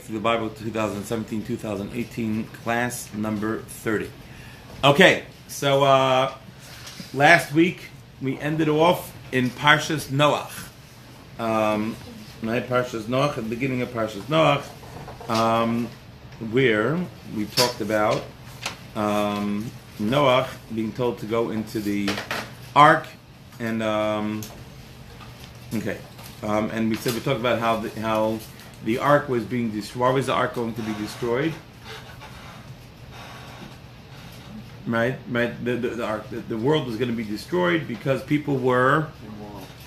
through the Bible 2017-2018, class number 30. Okay, so last week we ended off in Parshas Noach. Parshas Noach, at the beginning of Parshas Noach, where we talked about Noach being told to go into the ark, and and we talked about how the ark was being destroyed. Why was the ark going to be destroyed? Right. The world was going to be destroyed because people were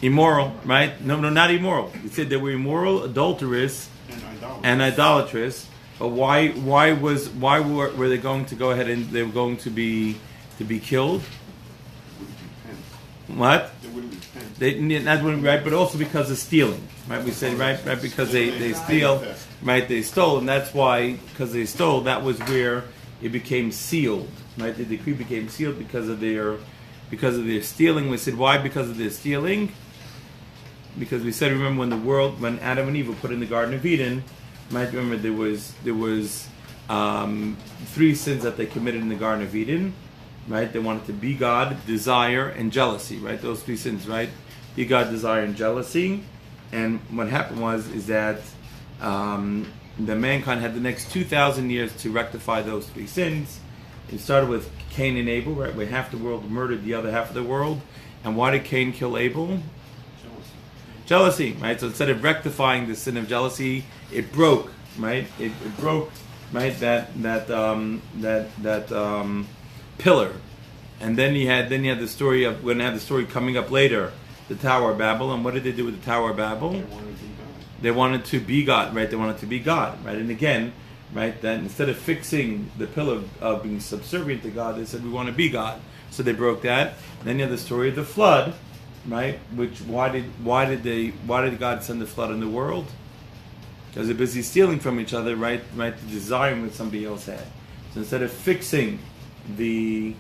immoral. Right? No, not immoral. He said they were immoral, adulterous, and idolatrous. But why were they going to go ahead and they were going to be killed? What? They not right, but also because of stealing. Right? We said right because they steal. Right? They stole, and that's why because they stole. That was where it became sealed. Right? The decree became sealed because of their stealing. We said why? Because of their stealing. Because we said, remember when Adam and Eve were put in the Garden of Eden, right? Remember there was 3 sins that they committed in the Garden of Eden, right? They wanted to be God, desire, and jealousy, right? Those 3 sins, right? Be God, desire, and jealousy. And what happened is that the mankind had the next 2,000 years to rectify those 3 sins. It started with Cain and Abel, right? Where half the world murdered the other half of the world. And why did Cain kill Abel? Jealousy, right? So instead of rectifying the sin of jealousy, it broke, right? It broke, right? That pillar, and then you had the story of we're gonna have the story coming up later, the Tower of Babel. And what did they do with the Tower of Babel? They wanted to be God, right? They wanted to be God, right? And again, right? That instead of fixing the pillar of being subservient to God, they said we want to be God. So they broke that. And then you have the story of the flood. Right? Which why did God send the flood in the world? Because they're busy stealing from each other, right? Right, desiring what somebody else had. So instead of fixing the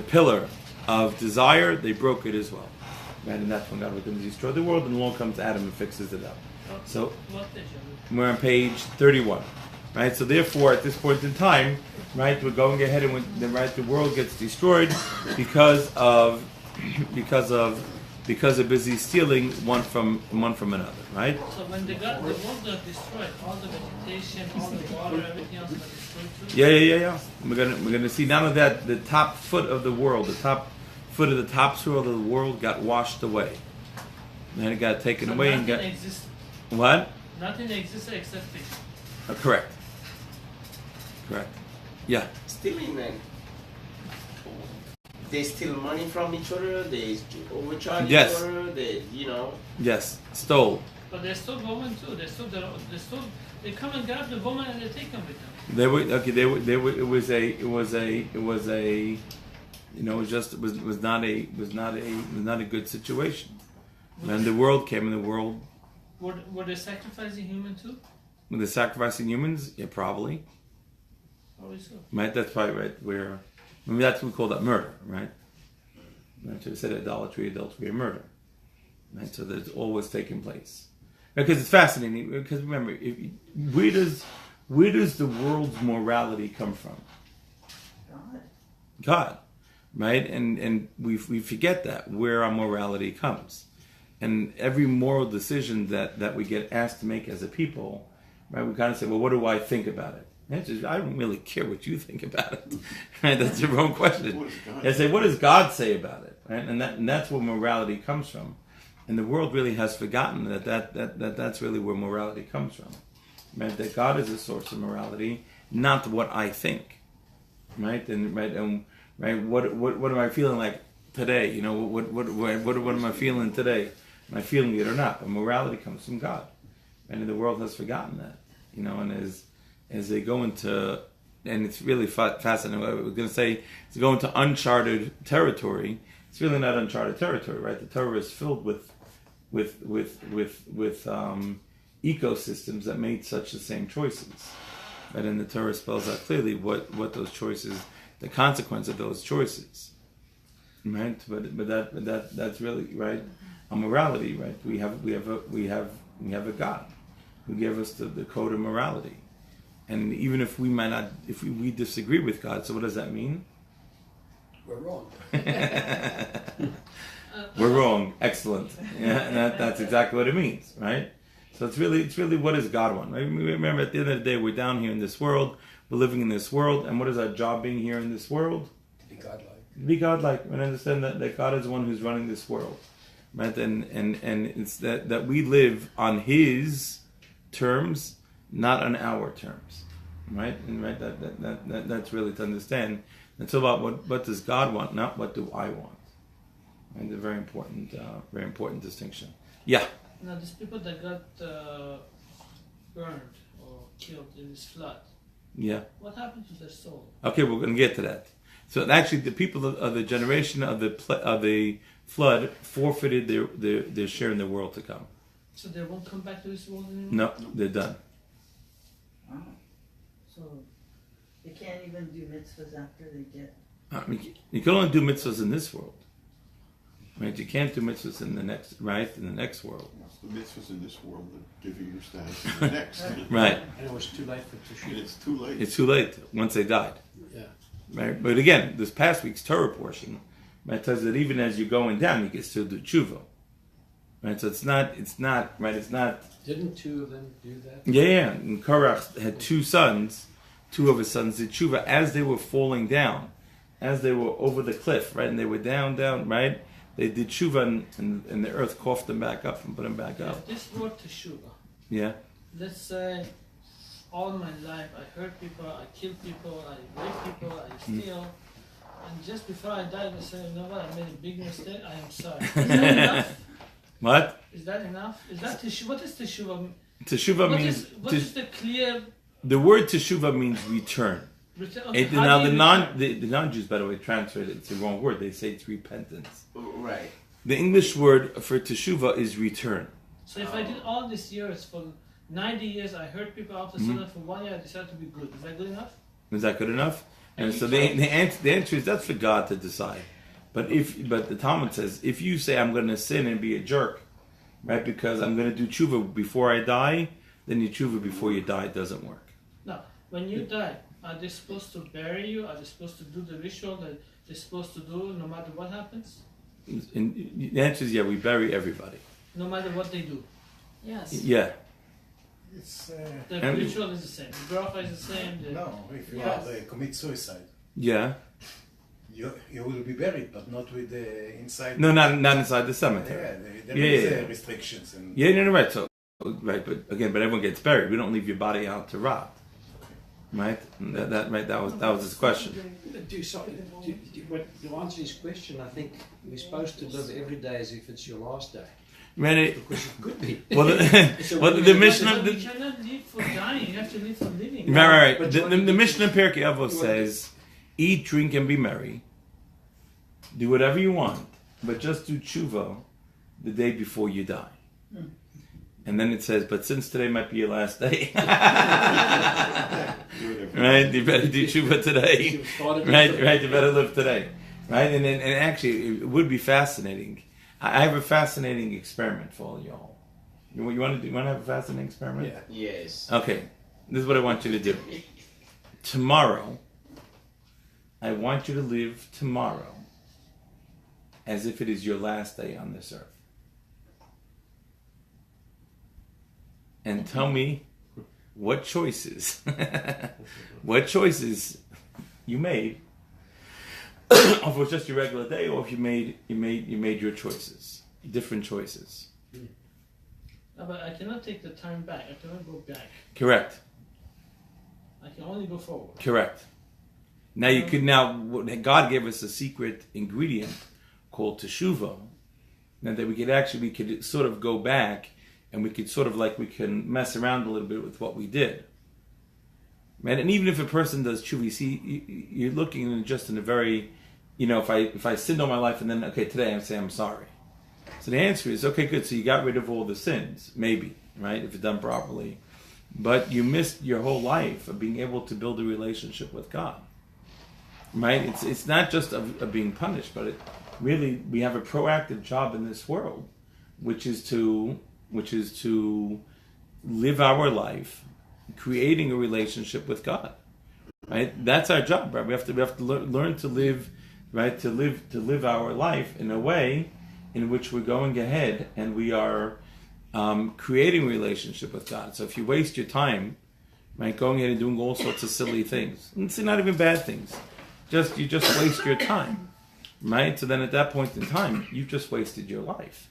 pillar of desire, they broke it as well. Right? And that's when God was going to destroy the world, and along comes Adam and fixes it up. So we're on page 31. Right, so therefore, at this point in time, right, we're going ahead and the world gets destroyed because of busy stealing one from another, right? So when the world got destroyed, all the vegetation, all the water, everything else got destroyed too. Yeah. We're gonna see none of that. The top foot of the world, the top foot of the topsoil of the world got washed away, and it got taken away and got. Existed. What? Nothing existed except fish. Correct. Yeah. Stealing, then. They steal money from each other. They overcharge each other. Yes. Stole. But they're still going too. They come and grab the woman and they take them with them. It was not a good situation. And the world came, and the world. Were they sacrificing humans too? Were they sacrificing humans? Yeah, probably. Probably so. Right, that's probably right. That's what we call that murder, right? Right, so they said adultery, and murder. Right, so that's always taking place. Because it's fascinating. Because remember, where does the world's morality come from? God, right? And we forget that where our morality comes, and every moral decision that we get asked to make as a people, right? We kind of say, well, what do I think about it? I don't really care what you think about it. Right? That's the wrong question. I say, what does God say about it? Right? And that's where morality comes from. And the world really has forgotten that's really where morality comes from. Right? That God is the source of morality, not what I think. Right? And what am I feeling like today? What am I feeling today? Am I feeling it or not? But morality comes from God. And the world has forgotten that. And as they go into, and it's really fascinating. We're going to say to go into uncharted territory. It's really not uncharted territory, right? The Torah is filled with ecosystems that made such the same choices. Right? And the Torah spells out clearly what those choices, the consequence of those choices. Right? But that's really right. on morality, right? We have a God who gave us the code of morality. And even if we might not, if we disagree with God, so what does that mean? We're wrong. We're wrong. Excellent. Yeah, and that's exactly what it means, right? So it's really what does God want? Right? Remember, at the end of the day, we're down here in this world. We're living in this world, and what is our job being here in this world? To be godlike. Be godlike, and understand that God is the one who's running this world, right? And it's that we live on His terms, not on our terms, right? And right that's really to understand. It's about what does God want, not what do I want. And a very important distinction. Yeah. Now, these people that got burned or killed in this flood, Yeah. what happened to their soul? Okay, we're going to get to that. So actually, the people of the generation of the flood forfeited their share in the world to come. So they won't come back to this world anymore? No, they're done. Wow. So they can't even do mitzvahs after they get. I mean, you can only do mitzvahs in this world, right? You can't do mitzvahs in the next world, The mitzvahs in this world that give you your status in the next. right? And it was too late for And Teshuvah. it's too late. It's too late once they died, Yeah. right? But again, this past week's Torah portion, right, tells that even as you're going down, you can still do tshuva, right? So it's not, right? It's not. Didn't two of them do that? Yeah. And Korach had two sons. Two of his sons did tshuva as they were falling down, as they were over the cliff, right? And they were down, right? They did tshuva, and the earth coughed them back up and put them back up. This word teshuvah. Yeah. Let's say all my life I hurt people, I kill people, I rape people, I steal. And just before I die, they say, you know what, I made a big mistake, I am sorry. Is that enough? What? Is that enough? Is that teshuvah? What is teshuvah? Teshuvah means. What is the clear The word teshuvah means return. return? Okay, And how now do the you return? non-Jews, by the way, translate it. It's the wrong word. They say it's repentance. Right. The English word for teshuvah is return. So if I did all these years for 90 years, I hurt people after suddenly for 1 year, I decided to be good. Is that good enough? Is that good enough? And so the answer is that's for God to decide. But the Talmud says if you say I'm going to sin and be a jerk, right? Because I'm going to do tshuva before I die, then your tshuva before you die doesn't work. No. When you die, are they supposed to bury you? Are they supposed to do the ritual that they're supposed to do no matter what happens? And the answer is yeah. We bury everybody. No matter what they do. Yes. Yeah. It's The And- ritual is the same. The bracha is the same. The, No, if you Yes. commit suicide, Yeah. you will be buried, but not with the inside. No, not inside the Yeah, cemetery. there Yeah, is yeah. restrictions. And Yeah, no, right. So, right, but everyone gets buried. We don't leave your body out to rot, right? That was his question. To answer his question, I think we're supposed to live every day as if it's your last day. Right? Because it could be. Well, the Mishnah. But you cannot live for dying. You have to live for living. Right. But The Mishnah in Pirkei Avos says, eat, drink, and be merry. Do whatever you want, but just do tshuva the day before you die. And then it says, but since today might be your last day, right? You better do tshuva today, right? You better live today, right? And actually, it would be fascinating. I have a fascinating experiment for all y'all. You want to have a fascinating experiment? yeah, Yes. Okay, this is what I want you to do. Tomorrow, I want you to live tomorrow as if it is your last day on this earth. And tell me what choices you made, if it was just your regular day, or if you made your choices, different choices. No, but I cannot take the time back. I cannot go back. Correct. I can only go forward. Correct. Now you could God gave us a secret ingredient called teshuvah, and that we could sort of go back, and we could sort of we can mess around a little bit with what we did. Man, and even if a person does tshuva, you see, you're looking just in a very, if I sinned all my life and then today I say I'm sorry. So the answer is okay, good. So you got rid of all the sins, maybe, right? If it's done properly, but you missed your whole life of being able to build a relationship with God. Right? It's not just of being punished, but we have a proactive job in this world which is to live our life, creating a relationship with God. Right? That's our job, right? We have to learn to live, right? To live our life in a way in which we're going ahead and we are creating a relationship with God. So if you waste your time, right, going ahead and doing all sorts of silly things, and it's not even bad things, you just waste your time, right? So then at that point in time, you've just wasted your life,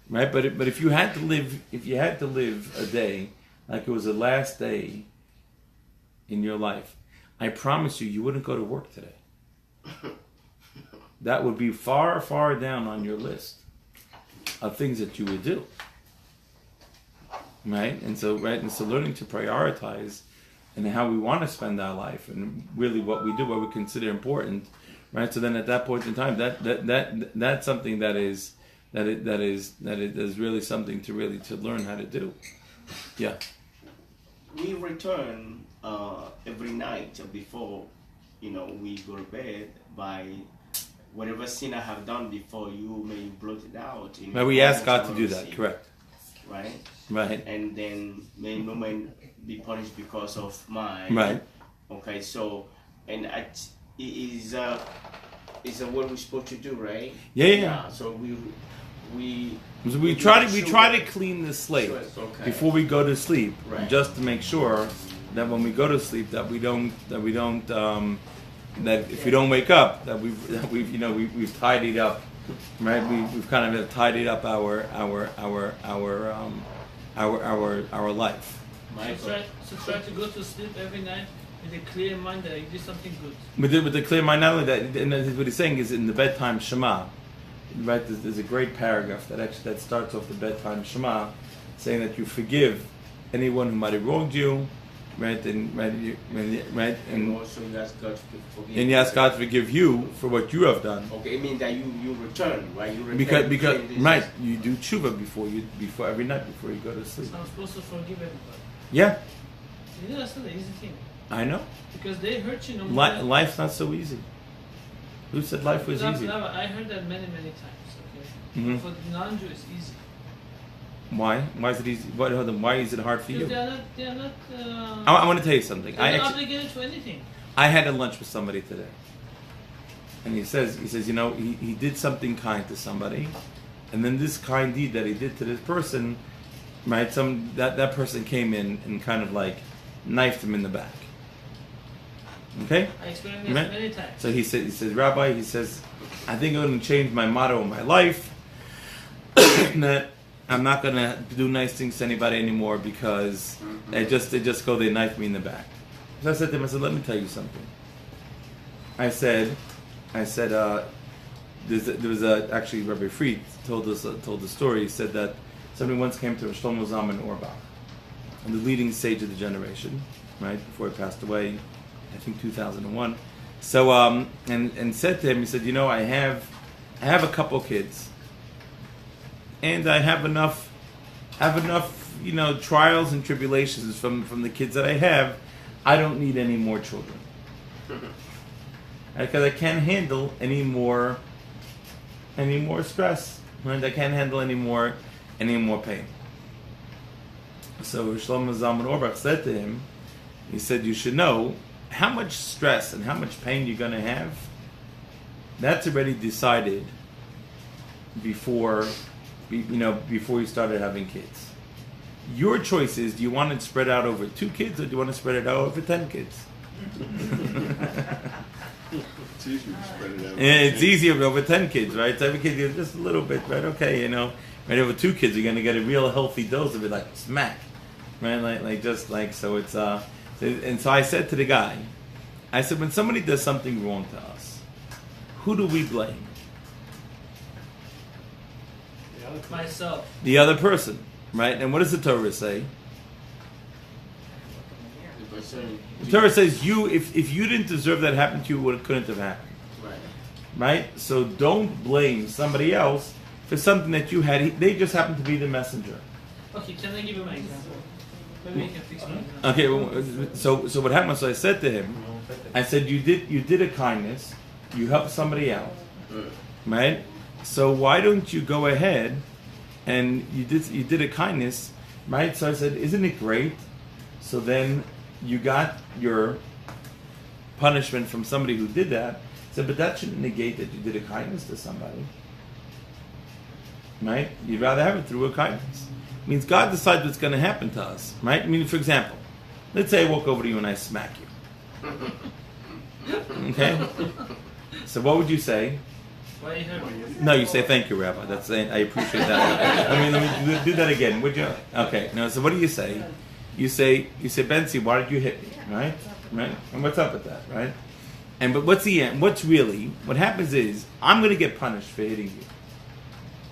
right? But if you had to live a day like it was the last day in your life, I promise you wouldn't go to work today. That would be far, far down on your list of things that you would do. Right? And so learning to prioritize and how we want to spend our life and really what we do, what we consider important, right? So then at that point in time, that's something that is really something to learn how to do. Yeah. We return every night before, we go to bed by whatever sin I have done before. You may blot it out. Right, we ask God to do that. Correct. Right. Right. And then may no man be punished because of mine. Right. Okay. So, and is what we're supposed to do, right? Yeah. So we try to clean the slate okay. before we go to sleep, right. Just to make sure that when we go to sleep that if we don't wake up that we've tidied up, right? We've kind of tidied up our life. So try to go to sleep every night with a clear mind that I did something good. With the clear mind, not only that, and what he's saying is in the bedtime Shema, right? There's a great paragraph that starts off the bedtime Shema, saying that you forgive anyone who might have wronged you, right? And also you ask God to forgive. And you ask God to forgive you for what you have done. Okay, it means that you return, right? You return because right, you do tshuva before every night before you go to sleep. So I'm supposed to forgive everybody. Yeah. That's not an easy thing. I know. Because they hurt you. Life's not so easy. Who said life was easy? I heard that many times. Okay. Mm-hmm. For the non-Jew, it's easy. Why? Why is it easy? Why is it hard for you? They're not. I want to tell you something. They're not obligated to anything. I had a lunch with somebody today, and he says, he did something kind to somebody, and then this kind deed that he did to this person, right? That person came in and kind of like knifed him in the back. Okay? I experienced this many times. So he says, Rabbi, I think I'm going to change my motto in my life. That I'm not going to do nice things to anybody anymore because they just go, they knife me in the back. So I said to him, let me tell you something. I said, there was actually Rabbi Fried told the story. He said that somebody once came to Shlomo Zalman Auerbach, the leading sage of the generation, right, before he passed away, I think 2001. So and said to him, he said, I have a couple kids, and I have enough trials and tribulations from the kids that I have. I don't need any more children because I can't handle any more stress, and I can't handle any more pain. So Shlomo Zalman Auerbach said to him, he said, you should know how much stress and how much pain you're going to have. That's already decided before you started having kids. Your choice is, do you want it spread out over 2 kids or do you want to spread it out over 10 kids? It's easier to spread it out. It's easier over 10 kids, right? So every kid gets just a little bit, right? Okay, right over 2 kids, you're going to get a real healthy dose of it, like smack, right? So it's and so I said to the guy, I said, when somebody does something wrong to us, who do we blame? Myself. The other person, right? And what does the Torah say? The Torah says if you didn't deserve that happen to you, it couldn't have happened. Right? So don't blame somebody else for something that you had. They just happened to be the messenger. Okay, can I give you my example? Maybe you can fix my example. Okay, so what happened? So I said to him, I said, you did a kindness, you helped somebody out, right? So why don't you go ahead and you did a kindness, right? So I said, isn't it great? So then you got your punishment from somebody who did that. I said, but that shouldn't negate that you did a kindness to somebody, right? You'd rather have it through a kindness. It means God decides what's going to happen to us, right? I mean, for example, let's say I walk over to you and I smack you. Okay? So what would you say? Why you hurt me? No, you say thank you, Rabbi. That's I appreciate that. Let me do that again, would you? Okay. No. So what do you say? You say Bentzi, why did you hit me? Right? And what's up with that? Right? But what's the end? What happens is I'm going to get punished for hitting you.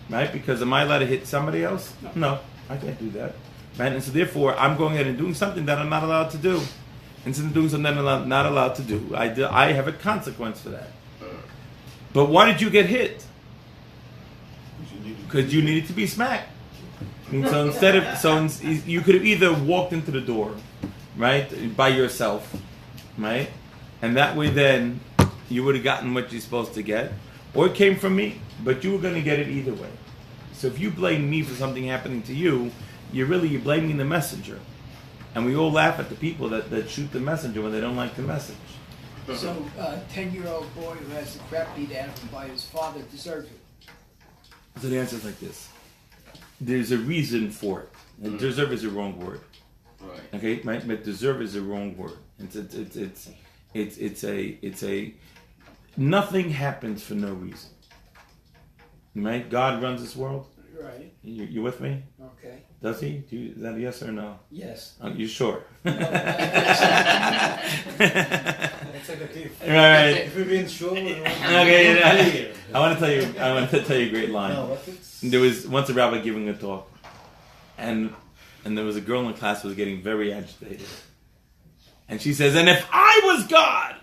Right? Because am I allowed to hit somebody else? No, I can't do that. Right? And so therefore I'm going ahead and doing something that I'm not allowed to do. Instead of doing something that I'm not allowed to do, I have a consequence for that. But why did you get hit? Because you needed to be smacked. I mean, you could have either walked into the door, right, by yourself, right, and that way then you would have gotten what you're supposed to get, or it came from me, but you were going to get it either way. So if you blame me for something happening to you, you're blaming the messenger, and we all laugh at the people that shoot the messenger when they don't like the message. So, 10-year-old boy who has the crap beat out of him by his father deserves it. So the answer is like this. There's a reason for it. And deserve is a wrong word. Right. Okay, right? But deserve is a wrong word. It's a nothing happens for no reason. Right? God runs this world. Right. You with me? Okay. Does he? Is that a yes or no? Yes. You sure? That's like a thief. Right. If we've been sure, Okay. I want to tell you a great line. No, what it's... There was once a rabbi giving a talk, and there was a girl in the class who was getting very agitated, and she says, "And if I was God,"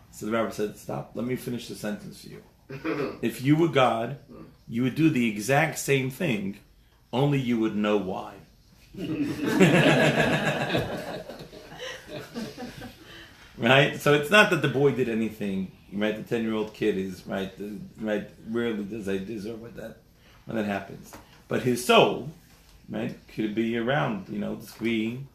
so the rabbi said, "Stop. Let me finish the sentence for you. If you were God, you would do the exact same thing, only you would know why." Right? So it's not that the boy did anything, right? The 10-year-old kid is, right, rarely does they deserve when that happens. But his soul, right, could be around, this could be...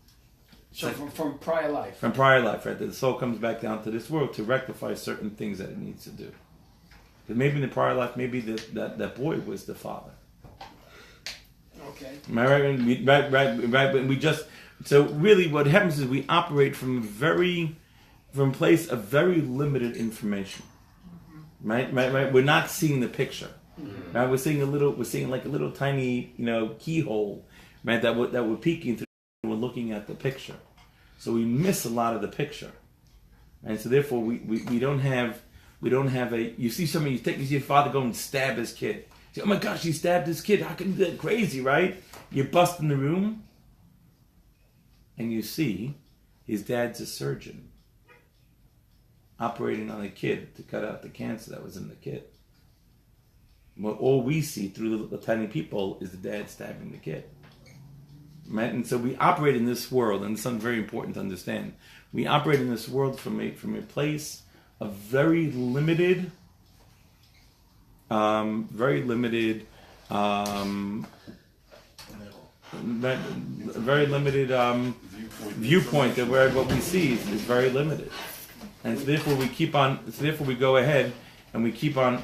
So from prior life. From prior life, right? The soul comes back down to this world to rectify certain things that it needs to do. Because maybe in the prior life, maybe that boy was the father. Okay. Am I right? Right. But we just... So really what happens is we operate from a place of very limited information. Right? We're not seeing the picture. Right? We're seeing like a little tiny, keyhole, right? That we're peeking through when we're looking at the picture. So we miss a lot of the picture. And so therefore we don't have you see somebody, you see your father go and stab his kid. You say, oh my gosh, he stabbed his kid. How can you do that? Crazy, right? You bust in the room and you see his dad's a surgeon operating on a kid to cut out the cancer that was in the kid. Well, all we see through the tiny people is the dad stabbing the kid. Right? And so we operate in this world, and it's something very important to understand. We operate in this world from a place of very limited viewpoint that where what we see is very limited, and so therefore we keep on. So therefore we go ahead and we keep on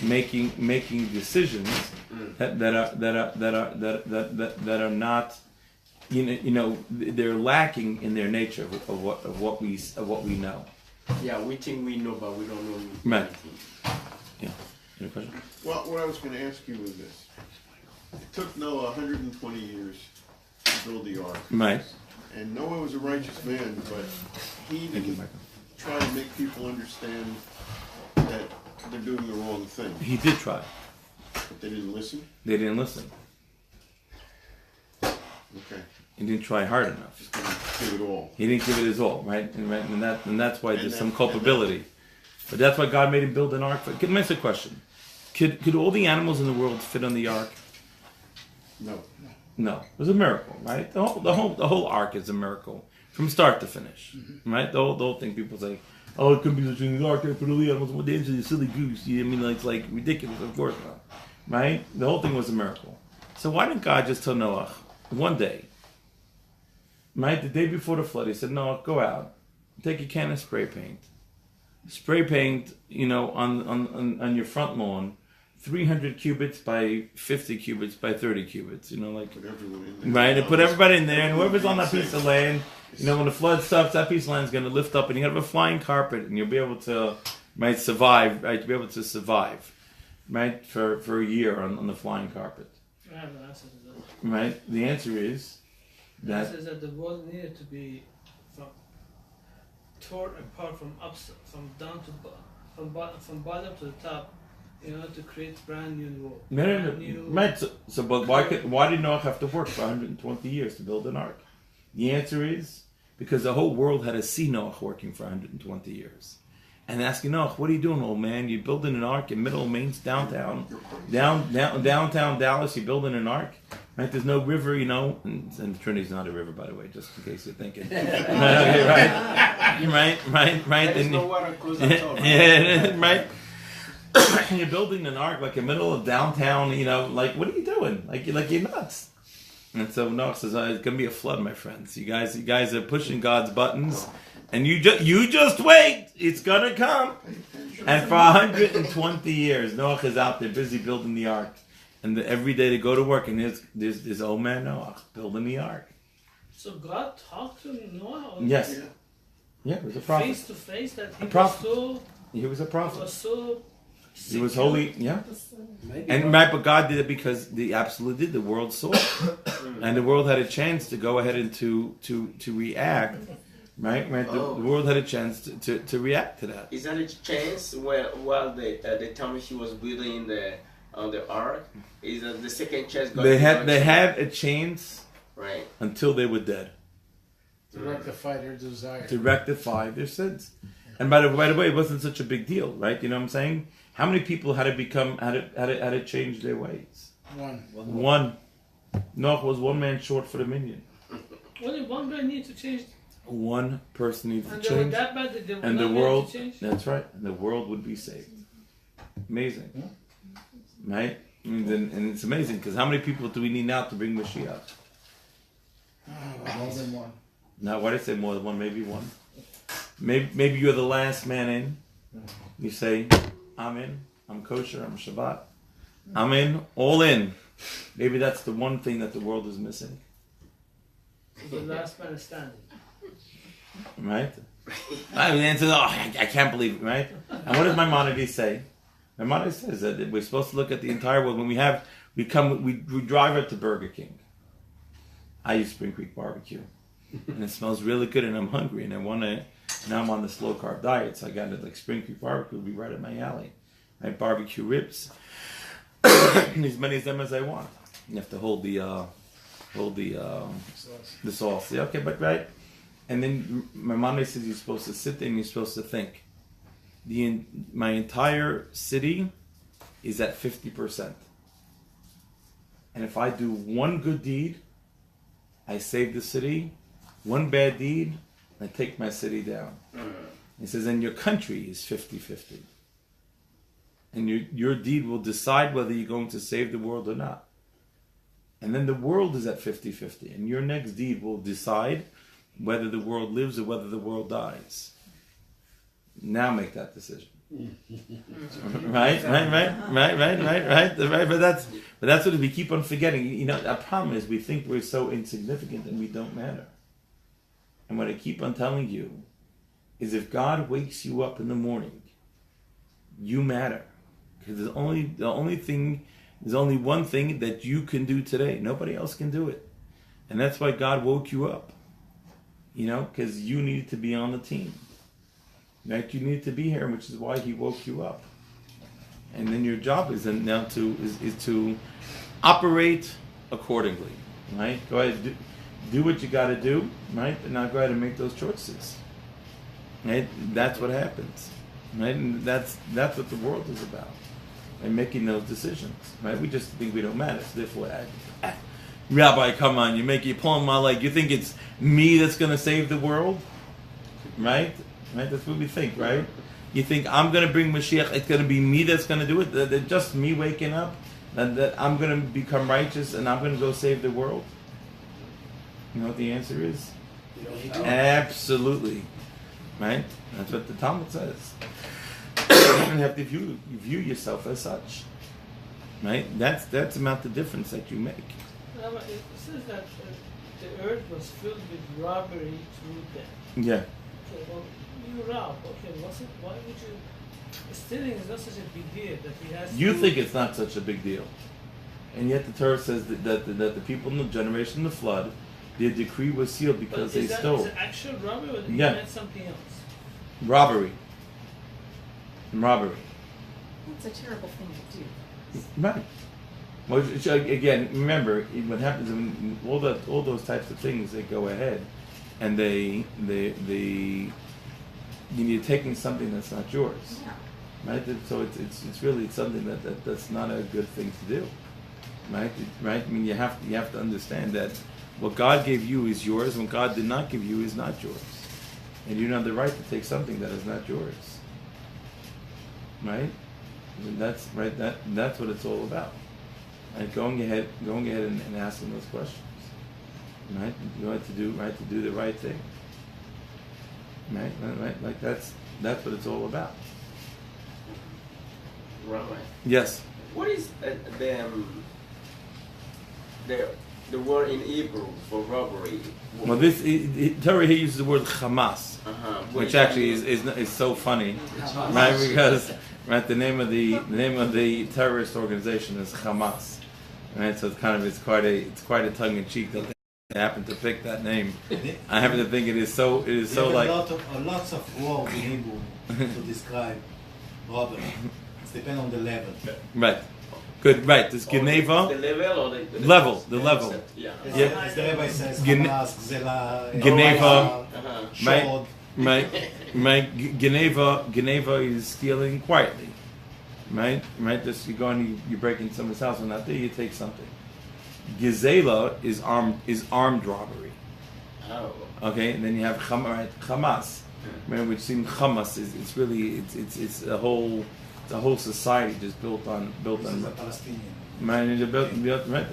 making decisions that are not they're lacking in their nature of what we know. Yeah, we think we know, but we don't know Right. anything. Yeah. Any question? Well, what I was going to ask you was this. It took Noah 120 years to build the ark. Right. And Noah was a righteous man, but he Thank you, didn't Michael. try to make people understand that they're doing the wrong thing. He did try. But they didn't listen? They didn't listen. Okay. He didn't try hard enough. Just didn't give it all. He didn't give it his all, right? And that's why there's some And culpability. But that's why God made him build an ark. Let me ask you a question. Could all the animals in the world fit on the ark? No. No. It was a miracle, right? The whole ark is a miracle from start to finish, right? The whole thing. People say, "Oh, it could be between the ark and put all the animals." Well, the answer is silly goose. You know what I mean? It's like ridiculous. Of course not. right? The whole thing was a miracle. So why didn't God just tell Noah one day, right? The day before the flood, he said, Noah, go out, take a can of spray paint, on your front lawn, 300 cubits by 50 cubits by 30 cubits, like, Put everyone in there. right? And put everybody in there, and whoever's on that piece of land, when the flood stops, that piece of land is going to lift up, and you have a flying carpet, and you'll be able to, right, survive, right? You'll be able to survive, right, for a year on the flying carpet. I have an answer to that. Right? The answer is The that answer is that the world needed to be torn apart from bottom to the top in order to create brand new world. Brand new- right. So but why did Noah have to work for 120 years to build an ark? The answer is because the whole world had to see Noah working for 120 years. And asking Noah, what are you doing, old man? You're building an ark in middle of downtown Dallas. You're building an ark, right? There's no river, and the Trinity's not a river, by the way, just in case you're thinking. Right. There's no water close at all. Yeah, right. You're building an ark like in the middle of downtown. Like what are you doing? Like you're nuts. And so Noah says, "It's gonna be a flood, my friends. You guys are pushing God's buttons." And you just wait. It's gonna come. And for 120 years, Noah is out there busy building the ark. And every day they go to work, and there's this old man Noah building the ark. So God talked to Noah? Or Yes. Yeah, he was a prophet. Face to face that he A prophet. was He was a prophet. so He was secure. holy. Yeah. Maybe And right, but God did it because they absolutely did. The world saw it, and the world had a chance to go ahead and to react. Right. The world had a chance to react to that. Is that a chance while the time he was building the ark? Is that the second chance? They had a chance right until they were dead To rectify their desire. to rectify their sins. And by the way, it wasn't such a big deal, right? You know what I'm saying? How many people had to change their ways? One. Noah was one man short for the million. Only one guy needs to change. One person needs to And they were change, that bad that they were and not the able world. to change? That's right. And the world would be saved. Amazing, right? And it's amazing because how many people do we need now to bring Mashiach? More than one. Now, why did I say more than one? Maybe one. Maybe you're the last man in. You say, I'm in. I'm kosher. I'm Shabbat. I'm in. All in. Maybe that's the one thing that the world is missing. The last man is standing. Right? The answer is, I can't believe it, right? And what does Maimonides say? Maimonides says that we're supposed to look at the entire world. When we drive up to Burger King. I use Spring Creek barbecue. And it smells really good and I'm hungry and now I'm on the slow carb diet, so I got it like Spring Creek barbecue will be right up my alley. Right? Barbecue ribs. As many of them as I want. You have to hold the sauce. Yeah, okay, but right. And then my mom says you're supposed to sit there and you're supposed to think. My entire city is at 50%. And if I do one good deed, I save the city. One bad deed, I take my city down. He says, and your country is 50-50. And your deed will decide whether you're going to save the world or not. And then the world is at 50-50. And your next deed will decide whether the world lives or whether the world dies. Now make that decision. Right. But that's what we keep on forgetting. Our problem is we think we're so insignificant and we don't matter. And what I keep on telling you is if God wakes you up in the morning, you matter. Because there's only one thing that you can do today. Nobody else can do it. And that's why God woke you up. Because you needed to be on the team. Right? You needed to be here, which is why He woke you up. And then your job is now to operate accordingly. Right? Go ahead, do what you got to do. Right? And now go ahead and make those choices. Right? That's what happens. Right? And that's what the world is about. And making those decisions. Right? We just think we don't matter. So therefore, Rabbi, come on, you're pulling my leg. You think it's me that's going to save the world? Right? That's what we think, right? You think I'm going to bring Mashiach, it's going to be me that's going to do it? Just me waking up? and that I'm going to become righteous and I'm going to go save the world? You know what the answer is? Absolutely. Right? That's what the Talmud says. You have to view yourself as such. Right? That's about the difference that you make. Rabbi, it says that the earth was filled with robbery through them. Yeah. Okay, well, you rob. Okay, why would you? Stealing is not such a big deal that he has. You think it's not such a big deal, and yet the Torah says that the people in the generation of the flood, their decree was sealed because they stole. Is it actual robbery or did he Yeah. meant something else? Robbery. That's a terrible thing to do. Right. Well, again, remember what happens when all those types of things, they go ahead, and you're taking something that's not yours. Yeah. Right. So it's really something that's not a good thing to do. Right. Right. I mean, you have to understand that what God gave you is yours, and what God did not give you is not yours, and you don't have the right to take something that is not yours. Right. And that's right. That's what it's all about. Right? Going ahead and asking those questions. Right. You have to do the right thing. Right. Like that's what it's all about. Rabbi, Yes. what is the word in Hebrew for robbery? Well, Torah here uses the word Hamas, which actually is so funny, right? Because the name of the terrorist organization is Hamas, right? So it's quite a tongue in cheek that they happen to pick that name. I happen to think it is so like lots of words in Hebrew to describe robbery. It depends on the level. right. Good, right? This Geneva The level or the level. Yeah. Yeah. As the Rabbi says, Gene- Hamas, Gzela, Geneva. Shod. Geneva is stealing quietly, right? Just you go and you break into someone's house and not there, you take something. Gizela is armed robbery. Oh. Okay, and then you have Hamas, right? Which seems Hamas is really it's a whole society just built on Palestinian. right.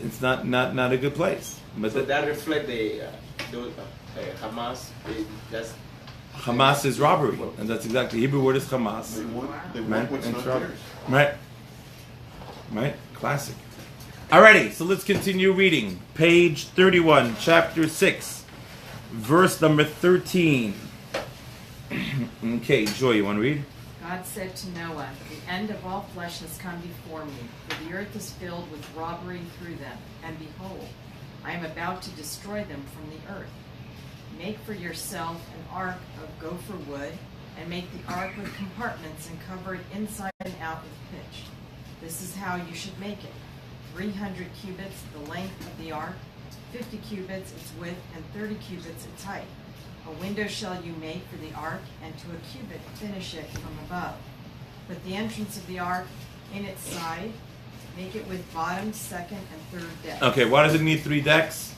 It's not a good place. But So that reflects the Hamas. That's Hamas is robbery, and that's exactly the Hebrew word is Hamas. They want Right? what's And not trouble. theirs. Right, classic. Alrighty, so let's continue reading. Page 31, chapter 6, verse number 13. Okay, Joy, you want to read? God said to Noah, "The end of all flesh has come before me, for the earth is filled with robbery through them. And behold, I am about to destroy them from the earth. Make for yourself an ark of gopher wood, and make the ark with compartments and cover it inside and out with pitch. This is how you should make it. 300 cubits the length of the ark, 50 cubits its width, and 30 cubits its height. A window shall you make for the ark, and to a cubit finish it from above. Put the entrance of the ark in its side. Make it with bottom, second, and third deck." Okay, why does it need 3 decks?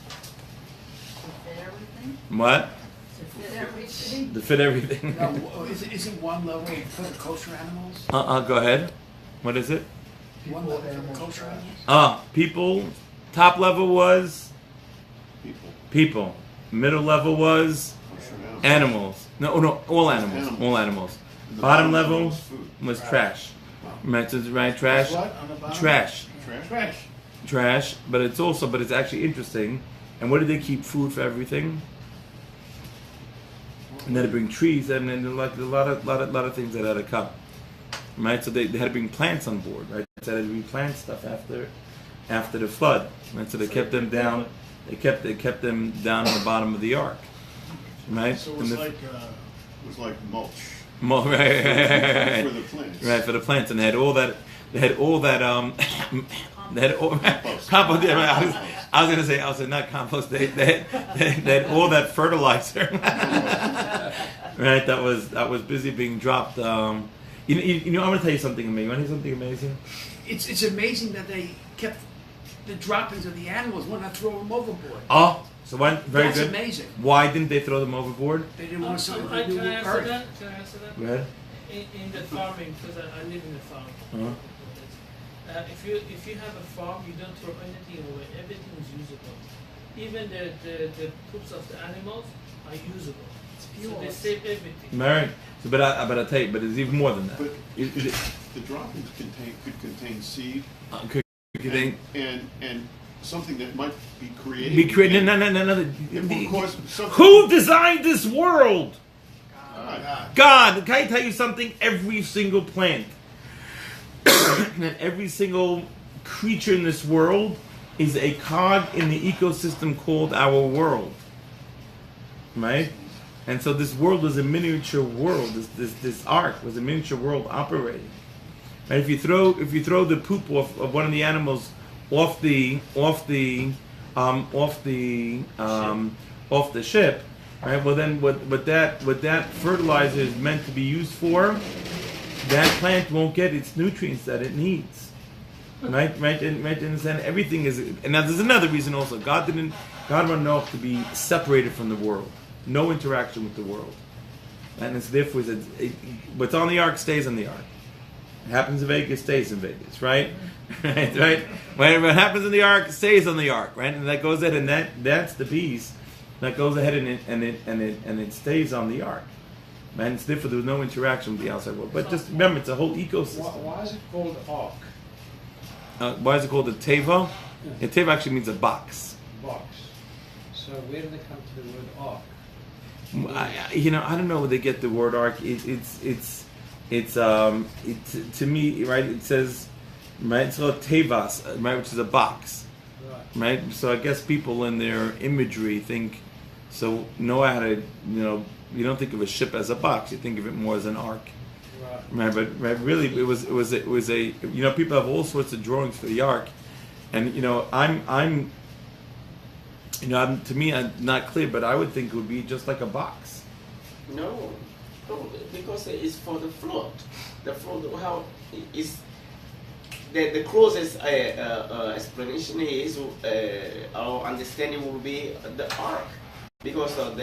To fit everything? What? To fit everything? To fit everything. Now, isn't one level for the kosher animals? Go ahead. What is it? One level for the kosher animals? People. Top level was people. Middle level was animals. No, all animals. All animals. The Bottom level was food. was trash. Right, trash. What on the bottom? Trash. Trash. But it's actually interesting. And what did they keep food for everything? And then they bring trees and then like a lot of things that had to come. Right, so they had to bring plants on board. Right, so they had to replant stuff after the flood. Right, so they kept them down. They kept them down on the bottom of the ark. Right, So and it was like mulch. Right, For the plants. right, for the plants, and they had all that. They had all compost. Yeah, I was gonna say not compost. They had all that fertilizer. Right, that was busy being dropped. You know, I'm gonna tell you something amazing. You want to hear something amazing? It's amazing that they kept the droppings of the animals, would not throw them overboard. Oh, so why? Very That's good. amazing. Why didn't they throw them overboard? They didn't want something to Can do I with answer earth. that? Can I answer that? Go ahead. in the farming, because I live in a farm. Uh-huh. If you have a farm, you don't throw anything away. Everything is usable. Even the poops of the animals are usable. So they save everything. Right. So, but I tell you, but it's even more than that. But the droppings could contain seed Could you think? and something that might be created. Be created? No. Of course, Who designed this world? God. God. Can I tell you something? Every single plant and every single creature in this world is a cog in the ecosystem called our world. Right? And so this world was a miniature world. This ark was a miniature world operating. Right? If you throw the poop of one of the animals off the ship, right? Well, then what that fertilizer is meant to be used for, that plant won't get its nutrients that it needs. Right? Understand? Everything is. And now there's another reason also. God wanted Noah to be separated from the world. No interaction with the world. And it's therefore what's on the ark stays on the ark. It happens in Vegas, stays in Vegas, right? right? What happens in the ark stays on the ark, right? And that goes ahead, and that's the piece that goes ahead and it stays on the ark. And it's therefore there's no interaction with the outside world. But just remember, it's a whole ecosystem. Why is it called ark? Why is it called a teva? A teva actually means a box. Box. So where did it come to the word ark? I don't know where they get the word ark. It's to me, right? It says, right? It's called tevas, right? Which is a box, right? So I guess people in their imagery think. So Noah had you don't think of a ship as a box. You think of it more as an ark, right? But really, it was a people have all sorts of drawings for the ark, and I'm. To me, I'm not clear, but I would think it would be just like a box. No, because it's for the flood. The flood, how is the closest explanation is our understanding will be the ark, because of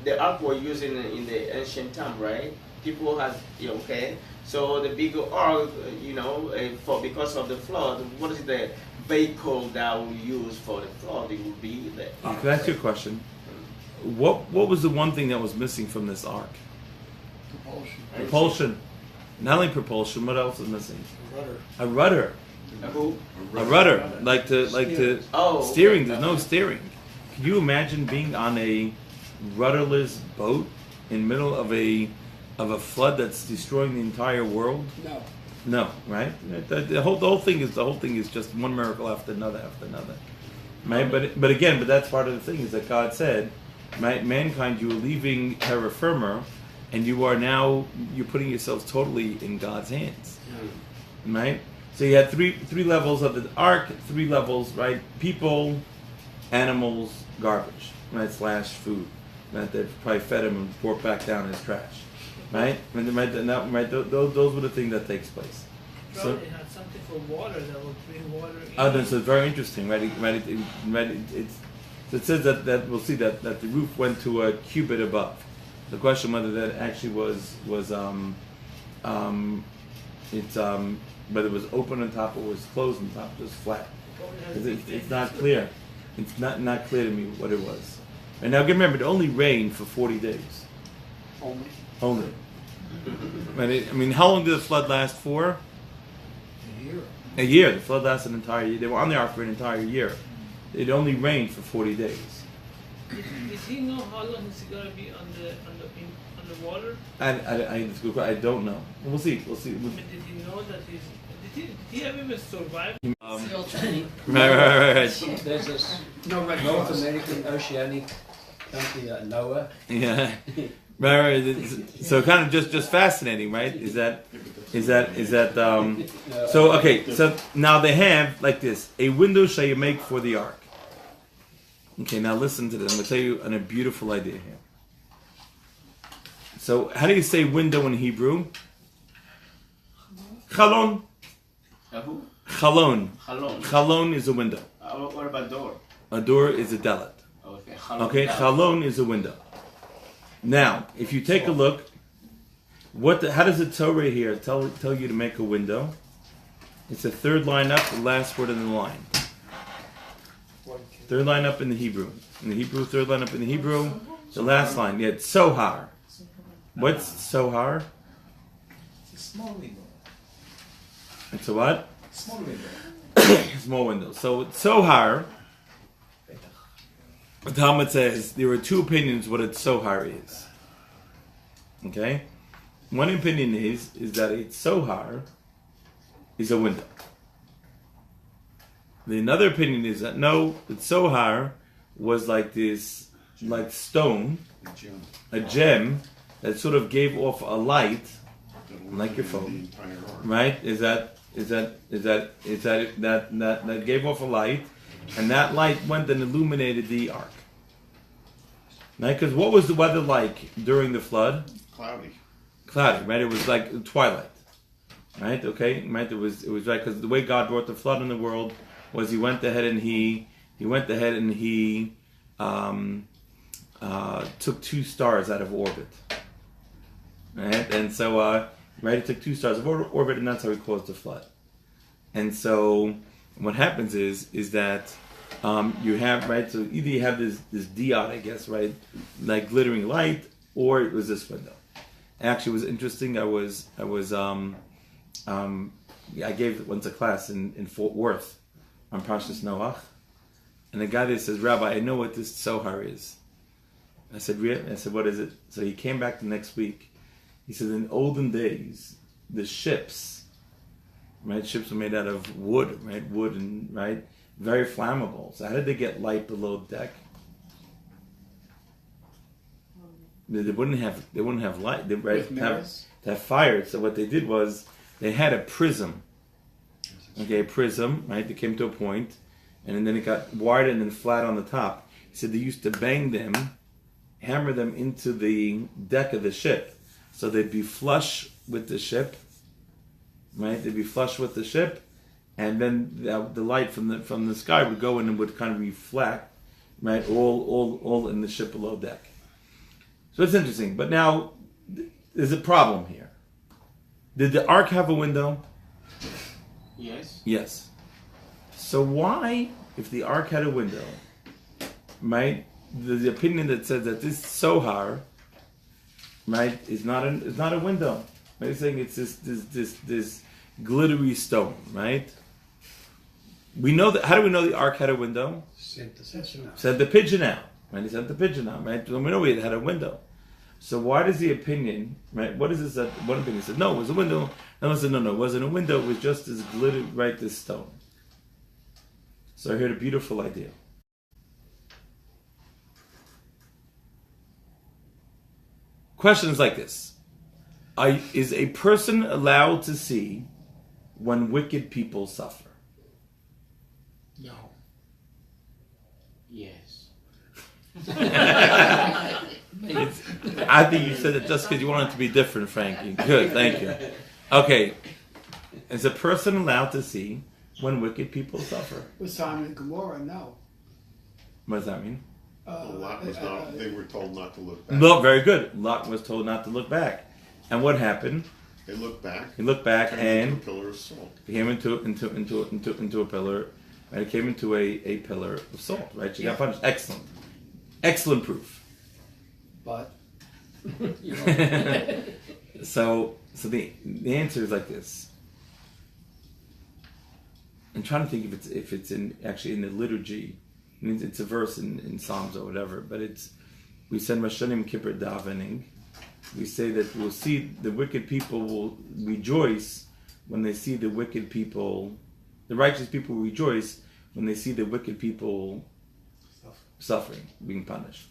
the ark were used in the ancient time, right? People has so the bigger ark, because of the flood, what is the vehicle that we use for the flood? It would be the ark. Can I ask you a question? What was the one thing that was missing from this ark? Propulsion. Not only propulsion, what else is missing? A rudder. A rudder. Like to steering. Okay. There's no steering. Can you imagine being on a rudderless boat in the middle of a flood that's destroying the entire world? No, right? The whole thing is just one miracle after another, right? But that's part of the thing is that God said, right, mankind, you are leaving terra firma, and you're putting yourselves totally in God's hands, right? So you had three levels of the ark, 3 levels, right? People, animals, garbage, right? / food, right? They probably fed him and poured back down his trash. Right? Those were the things that takes place. So it had something for water that would bring water in. So it's very interesting, right? It says that we'll see that the roof went to a cubit above. The question whether that actually was whether it was open on top or was closed on top, just flat. It's not clear. It's not clear to me what it was. And now remember, it only rained for 40 days. Only. How long did the flood last for? A year. The flood lasted an entire year. They were on the ark for an entire year. It only rained for 40 days. Did he know how long is he going to be on the water? I don't know. We'll see. Did he know that did he ever even survive? Still training. Right. There's this North American oceanic country, Noah. Yeah. Right. So kind of just fascinating, right? Is that so okay, so now they have like this, a window shall you make for the ark. Okay, now listen to this. I'm gonna tell you a beautiful idea here. So how do you say window in Hebrew? Chalon. Chalon. Chalon is a window. What about door? A door is a delet. Okay, chalon is a window. Now, if you take a look, How does the Torah here tell you to make a window? It's the third line up, the last word in the line. Third line up in the Hebrew. In the Hebrew, third line up in the Hebrew, the last line. Yeah, it's sohar. What's sohar? It's a small window. It's a what? Small window. Small window. So sohar, the Talmud says there are two opinions what a sohar is. Okay? One opinion is that a sohar is a window. The another opinion is that no, the sohar was like this, like stone, a gem that sort of gave off a light, like your phone, right? That gave off a light, and that light went and illuminated the ark. Right? Because what was the weather like during the flood? Cloudy, right? It was like twilight, right? Okay, right? It was right because the way God brought the flood in the world was He went ahead and He took two stars out of orbit, right? And so, right, He took two stars out of orbit, and that's how He caused the flood. And so, what happens is that you have, right? So either you have this diode, I guess, right, like glittering light, or it was this window. Actually, it was interesting. I gave once a class in Fort Worth on Parshas Noach, and the guy there says, "Rabbi, I know what this sohar is." I said, "Really?" I said, "What is it?" So he came back the next week. He said, "In olden days, the ships, right? Ships were made out of wood, right? Wood and right, very flammable. So how did they get light below deck? They wouldn't have light. They have fire. So what they did was they had a prism. Okay, a prism, right? They came to a point, and then it got wider and then flat on the top. He said they used to bang them, hammer them into the deck of the ship, so they'd be flush with the ship, right? They'd be flush with the ship, and then the light from the sky would go in and would kind of reflect, right? All in the ship below deck. So it's interesting. But now, there's a problem here. Did the ark have a window? Yes. Yes. So why, if the ark had a window, right, the opinion that says that this sohar, right, is not a window. Right? It's saying it's this glittery stone, right? We know that. How do we know the ark had a window? Sent the pigeon out. Right? He sent the pigeon out, right? So we know it had a window. So why does the opinion, right? What is this? That one opinion said no, it was a window. Another said no, it wasn't a window. It was just this glitter, right? This stone. So I heard a beautiful idea. Question is like this: is a person allowed to see when wicked people suffer? No. Yes. I think you said it just because you wanted it to be different, Frankie. Good, thank you. Okay, is a person allowed to see when wicked people suffer? With Simon and Gomorrah, no. What does that mean? Lot was not. They were told not to look back. Look, very good. Lot was told not to look back, and what happened? They looked back. He looked back and into a pillar of salt. He came into a pillar. Right, it came into a pillar of salt. Right, she got punished. Excellent proof. But so the answer is like this. I'm trying to think if it's in the liturgy. I mean, it's a verse in Psalms or whatever, but we send Rosh Hashanah Kippur davening. We say that we'll see the wicked people will rejoice when they see the wicked people. The righteous people will rejoice when they see the wicked people suffering, being punished.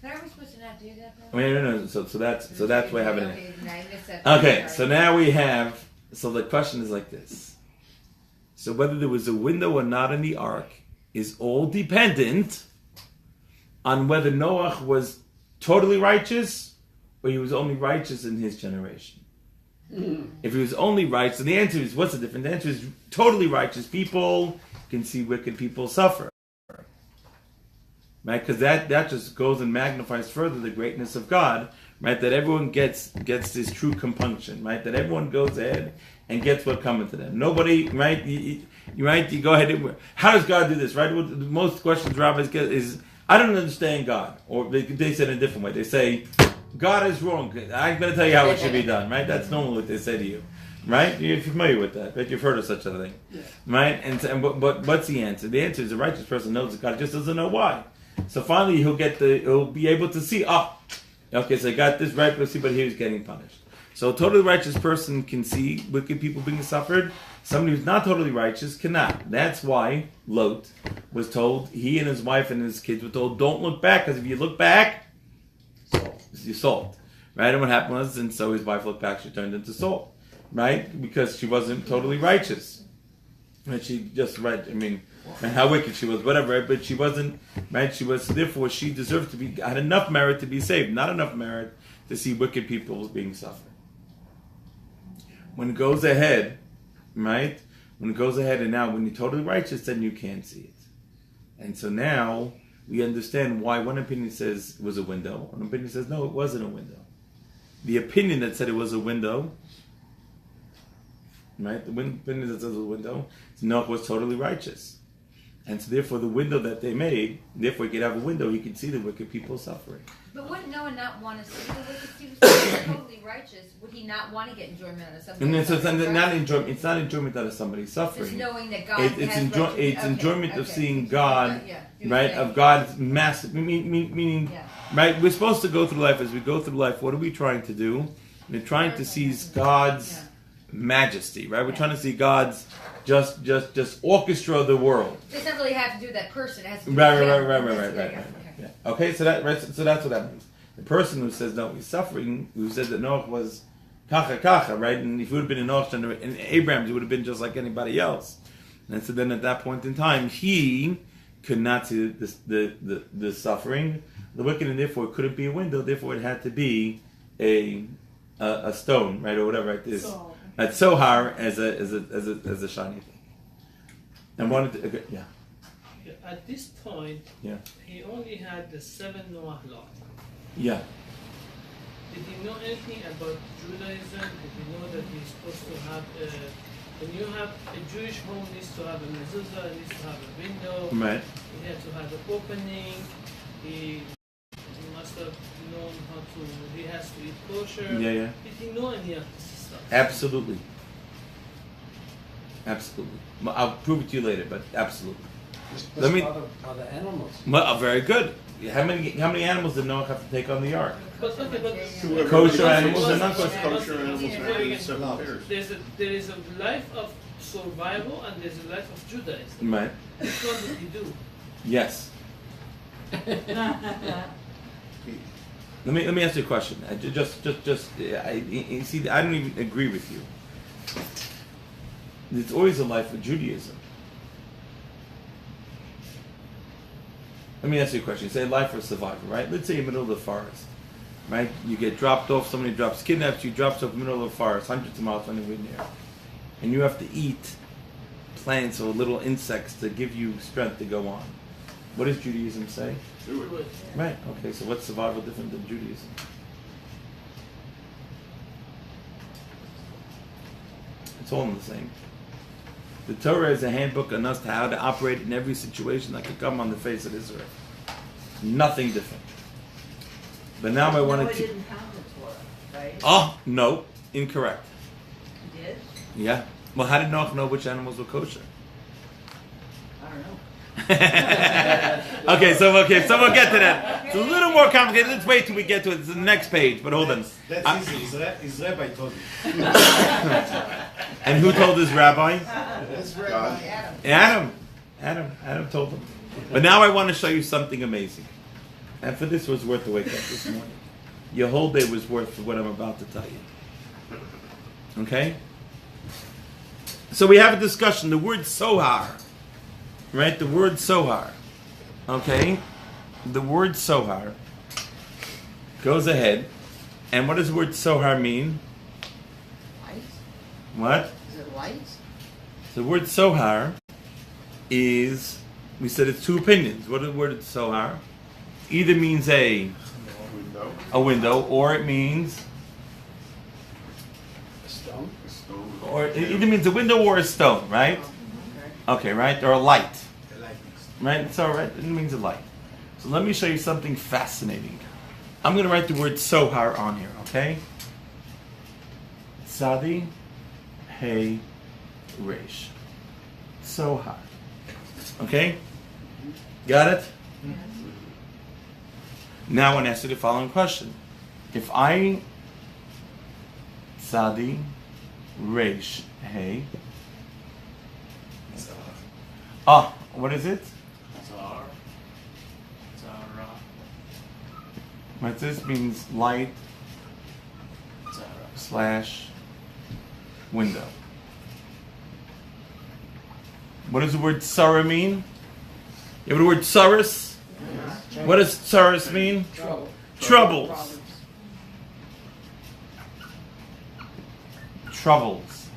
Are we supposed to not do that though? I mean, no. So that's why I have it. Okay, so now we have. So the question is like this. So whether there was a window or not in the ark is all dependent on whether Noach was totally righteous or he was only righteous in his generation. If he was only righteous, then the answer is, what's the difference? The answer is totally righteous people can see wicked people suffer. Right? Because that just goes and magnifies further the greatness of God, right? That everyone gets this true compunction, right? That everyone goes ahead and gets what coming to them. Nobody, right? You go ahead. How does God do this, right? Well, the most questions rabbis get is, I don't understand God. Or they say it in a different way. They say, God is wrong. I'm going to tell you how it should be done, right? That's normally what they say to you, right? You're familiar with that, right? You've heard of such a thing, right? But what's the answer? The answer is a righteous person knows that God just doesn't know why. So finally, he'll be able to see. Okay, so I got this right, but here he's getting punished. So a totally righteous person can see wicked people being suffered. Somebody who's not totally righteous cannot. That's why Lot was told, he and his wife and his kids were told, don't look back, because if you look back, you're salt. Right? And what happened was, and so his wife looked back, she turned into salt. Right? Because she wasn't totally righteous. And she just, right, I mean, and how wicked she was, whatever, right? But she wasn't, right? She was, therefore, she deserved to be, had enough merit to be saved, not enough merit to see wicked people being suffered. When it goes ahead, right? When it goes ahead and now when you're totally righteous, then you can't see it. And so now we understand why one opinion says it was a window, one opinion says no, it wasn't a window. The opinion that said it was a window, right? The opinion that says it was a window, Noach was totally righteous. And so therefore the window that they made, therefore he could have a window, he could see the wicked people suffering. But wouldn't Noah not want to see the wicked people? He was totally righteous. Would he not want to get enjoyment out of something? And so it's not enjoyment. It's not enjoyment out of somebody suffering. Just knowing that God it's enjoyment of seeing God, right? Of God's massive. Meaning, right? We're supposed to go through life. As we go through life, what are we trying to do? We're trying to seize God's majesty, right? We're trying to see God's just orchestra of the world. It doesn't really have to do with that person. It has to do Right. Yeah. Okay, so that's what that means. The person who says no, he's suffering, who says that Noach was kacha, right? And if he would have been in Noach and Abraham, he would have been just like anybody else. And so then at that point in time, he could not see the suffering, the wicked, and therefore it couldn't be a window. Therefore, it had to be a stone, right, or whatever. Right? This at sohar as a shiny thing. And wanted to, yeah. At this point, he only had the 7 Noah law. Yeah. Did he know anything about Judaism? Did he know that he's supposed to have when you have a Jewish home, needs to have a mezuzah, needs to have a window. Right. He had to have an opening. He must have known how to. He has to eat kosher. Yeah. Did he know any of this stuff? Absolutely. I'll prove it to you later, but absolutely. Let me. Are the animals? Well, very good. How many animals did Noah have to take on the ark? But Kosher animals and non-kosher. Kosher animals and 7 pairs. There is a life of survival and there's a life of Judaism. Right. Which one did he do? Yes. Let me ask you a question. I don't even agree with you. It's always a life of Judaism. Let me ask you a question. Say life for survival, right? Let's say you're in the middle of the forest, right? You get dropped off, somebody kidnaps you, drops off in the middle of the forest, hundreds of miles anywhere near. And you have to eat plants or little insects to give you strength to go on. What does Judaism say? Do it. Right, okay, so what's survival different than Judaism? It's all the same. The Torah is a handbook on us to how to operate in every situation that could come on the face of this earth. Nothing different. But now I want to... didn't have the Torah, right? Oh, no. Incorrect. He did? Yeah. Well, how did Noach know which animals were kosher? I don't know. Okay, so we'll get to that. It's a little more complicated. Let's wait till we get to it. It's the next page, but hold on. That's easy. His rabbi told you. And who told his rabbi? God. Adam told him. But now I want to show you something amazing. And for this was worth the wake up this morning. Your whole day was worth what I'm about to tell you. Okay? So we have a discussion. The word sohar. Right? The word sohar. Okay? The word sohar goes ahead. And what does the word sohar mean? Light? What? Is it light? The word sohar is, we said it's two opinions. What is the word sohar? Either means a a window, or it means, A stone. A stone. or it either means a window or a stone, right? Okay, right? Or a light, The lightnings. right? So, right, it means a light. So let me show you something fascinating. I'm going to write the word sohar on here, okay? Tzadi, Hey, Resh. Sohar. Okay? Got it? Now I want to ask you the following question. If I Tzadi, Resh, Hey. What is it? Tzar. Tzara. What this means light Tzara. / window. What does the word tsara mean? You have the word tsaris? What does tsaris mean? Trouble. Troubles. Troubles.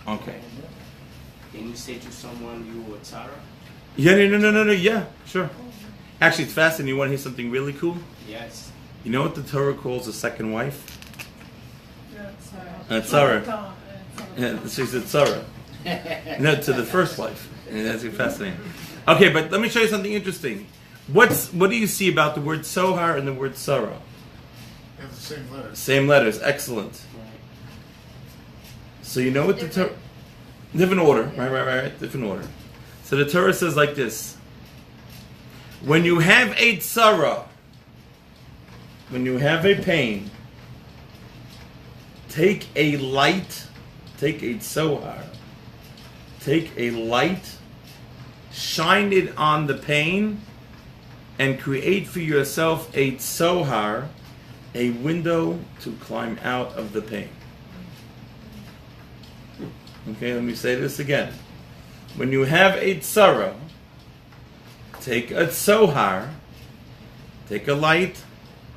Okay. Can you say to someone you were Tzara? Yeah, no, yeah, sure. Actually, it's fascinating. You want to hear something really cool? Yes. You know what the Torah calls a second wife? Yeah, Tzara. Tom, Yeah, she said Tzara. No, to the first wife. And that's fascinating. Okay, but let me show you something interesting. What do you see about the word sohar and the word tzara? They have the same letters. Same letters. Excellent. So you know what the Torah... Different order. Right. Different order. So the Torah says like this. When you have a tzara, when you have a pain, take a light, take a tzohar, take a light, shine it on the pain, and create for yourself a tzohar, a window to climb out of the pain. Okay, let me say this again. When you have a tzara, take a tzohar, take a light,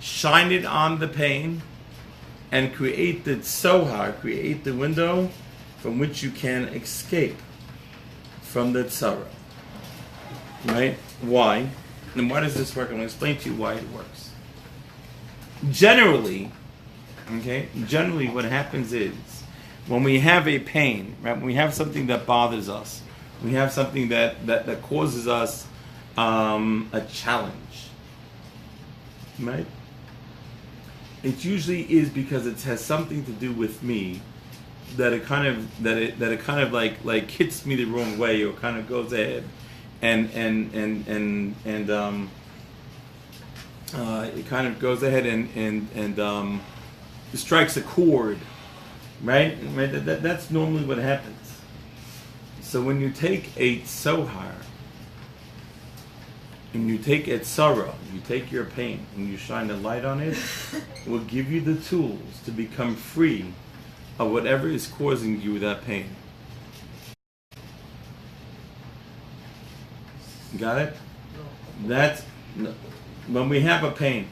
shine it on the pain, and create the tzohar, create the window from which you can escape from the tzara. Right? Why? And why does this work? I'm going to explain to you why it works. Generally what happens is, when we have a pain, right? When we have something that bothers us, we have something that causes us a challenge, right? It usually is because it has something to do with me, that it kind of like hits me the wrong way, or kind of goes ahead and it kind of goes ahead and strikes a chord, right? That's normally what happens. So when you take a tzohar, and you take a tzara, you take your pain, and you shine a light on it, it will give you the tools to become free of whatever is causing you that pain. Got it? No. That's when we have a pain.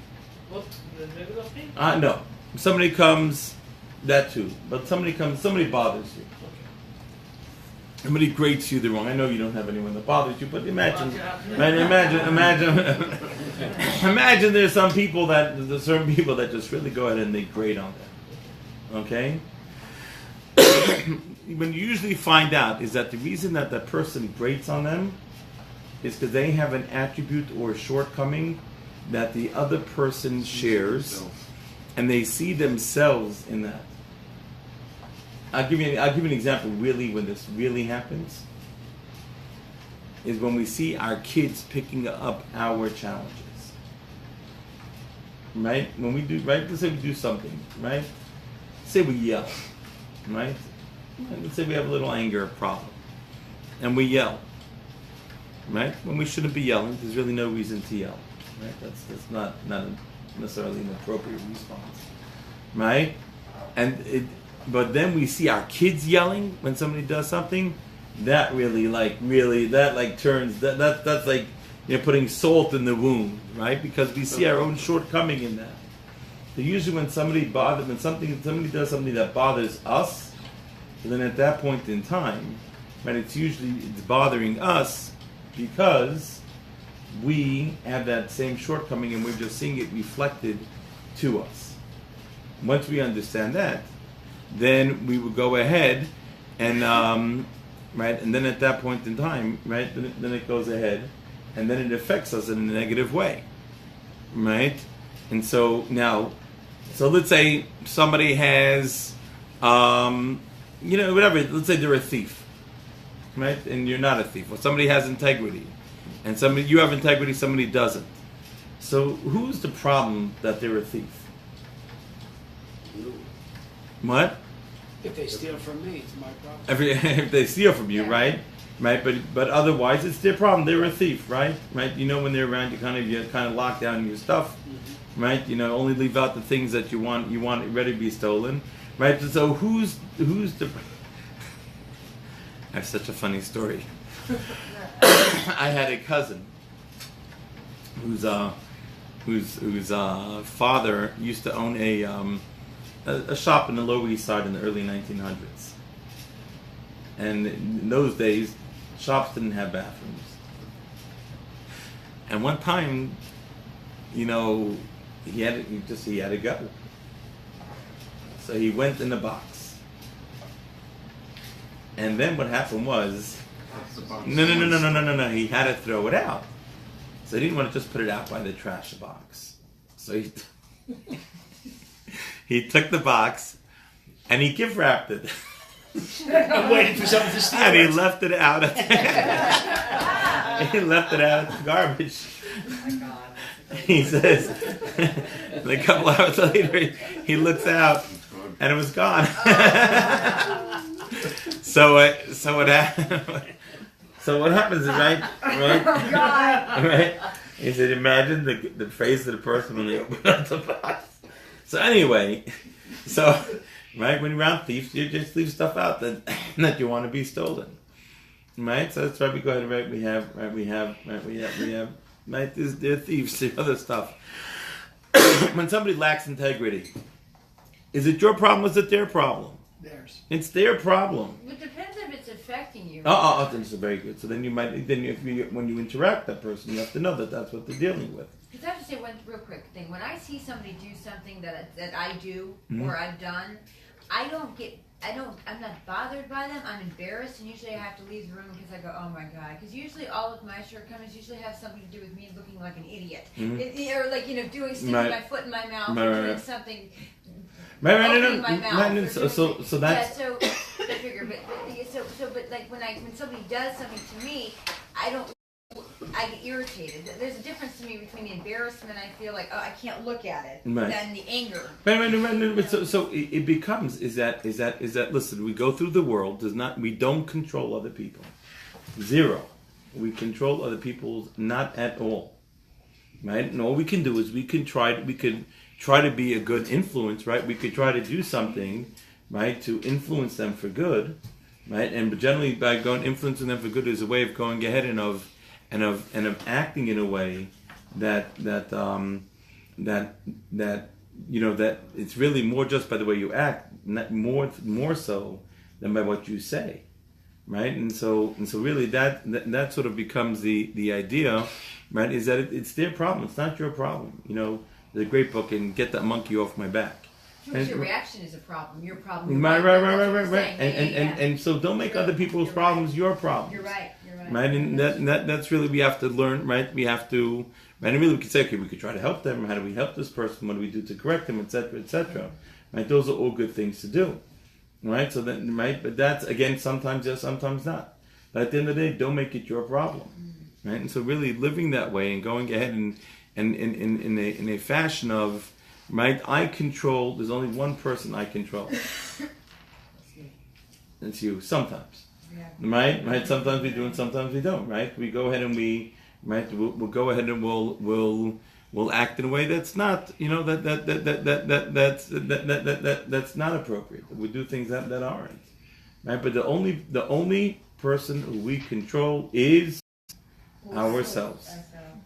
What? The regular pain? No. Somebody comes, that too. But somebody bothers you. Somebody grates you the wrong. I know you don't have anyone that bothers you, but imagine there's certain people that just really go ahead and they grate on them. Okay? When you usually find out is that the reason that that person grates on them is because they have an attribute or a shortcoming that the other person shares, and they see themselves in that. I'll give you an example. Really, when this really happens, is when we see our kids picking up our challenges. Right? When we do, right? Let's say we do something, right? Say we yell, right? Let's say we have a little anger problem, and we yell, right? When we shouldn't be yelling, there's really no reason to yell, right? That's not necessarily an appropriate response, right? But then we see our kids yelling when somebody does something. That turns that's like, you know, putting salt in the wound, right? Because we see our own shortcoming in that. So usually when somebody does something that bothers us, then at that point in time, right, it's bothering us because we have that same shortcoming and we're just seeing it reflected to us. Once we understand that, then we would go ahead and right, and then at that point in time, right, then it goes ahead, and then it affects us in a negative way, right? And so now, so let's say somebody has, whatever. Let's say they're a thief, right? And you're not a thief. Or somebody has integrity, and you have integrity, somebody doesn't. So who's the problem that they're a thief? What? If they steal from me, it's my problem. If they steal from you, right? Right, but otherwise it's their problem. They're a thief, right? Right. When they're around, you kind of lock down your stuff, right? Only leave out the things that you want ready to be stolen, right? So who's the? I have such a funny story. I had a cousin whose father used to own a shop in the Lower East Side in the early 1900s. And in those days, shops didn't have bathrooms. And one time, he had to go. So he went in the box. And then what happened was, no, he had to throw it out. So he didn't want to just put it out by the trash box. So he took the box and he gift wrapped it. I'm waiting for something to steal. And he left it out. He left it out of the garbage. Oh my God. He says, and a couple hours later, he looks out and it was gone. So what happens is right. Oh, God. Right. He said, imagine the face of the person when they open up the box. So anyway, right, when you're around thieves, you just leave stuff out that you want to be stolen, right? So that's why we go ahead and right, they're thieves, the other stuff. When somebody lacks integrity, is it your problem or is it their problem? Theirs. It's their problem. It depends if it's affecting you. That's very good. So then when you interact with that person, you have to know that that's what they're dealing with. Because I have to say one real quick thing. When I see somebody do something that I do or I've done, I'm not bothered by them. I'm embarrassed, and usually I have to leave the room because I go, oh my God. Because usually all of my shortcomings usually have something to do with me looking like an idiot, or sticking my foot in my mouth, or doing something. Opening my mouth. So that's. Yeah, so I figure, but like when somebody does something to me, I get irritated. There's a difference to me between the embarrassment I feel like, oh, I can't look at it, right, than the anger. Right. So it becomes is that listen, we go through the world, we don't control other people. Zero. We control other people not at all. Right? And all we can do is we could try to be a good influence, right? We could try to do something, right, to influence them for good, right? And generally by influencing them for good is a way of going ahead and of acting in a way that it's really more just by the way you act, not more so than by what you say, right? And so really that sort of becomes the idea, right? Is that it's their problem, it's not your problem. There's a great book in Get That Monkey Off My Back. Because your reaction is a problem. Your problem. Right. And so don't make other people's problems your problems. You're right. Right, and that's really we have to learn, right? We have to, right? And really we could say, okay, we could try to help them. How do we help this person? What do we do to correct them, etc., etc.? Right? Those are all good things to do, right? So that, right? But that's again sometimes yes, sometimes not. But at the end of the day, don't make it your problem, right? And so really living that way and going ahead and in a fashion of, right? I control. There's only one person I control. It's you. Sometimes. Right. Sometimes we do, and sometimes we don't. Right. We go ahead and we'll go ahead and we'll act in a way that's not, that's not appropriate. We do things that aren't. Right. But the only person who we control is ourselves,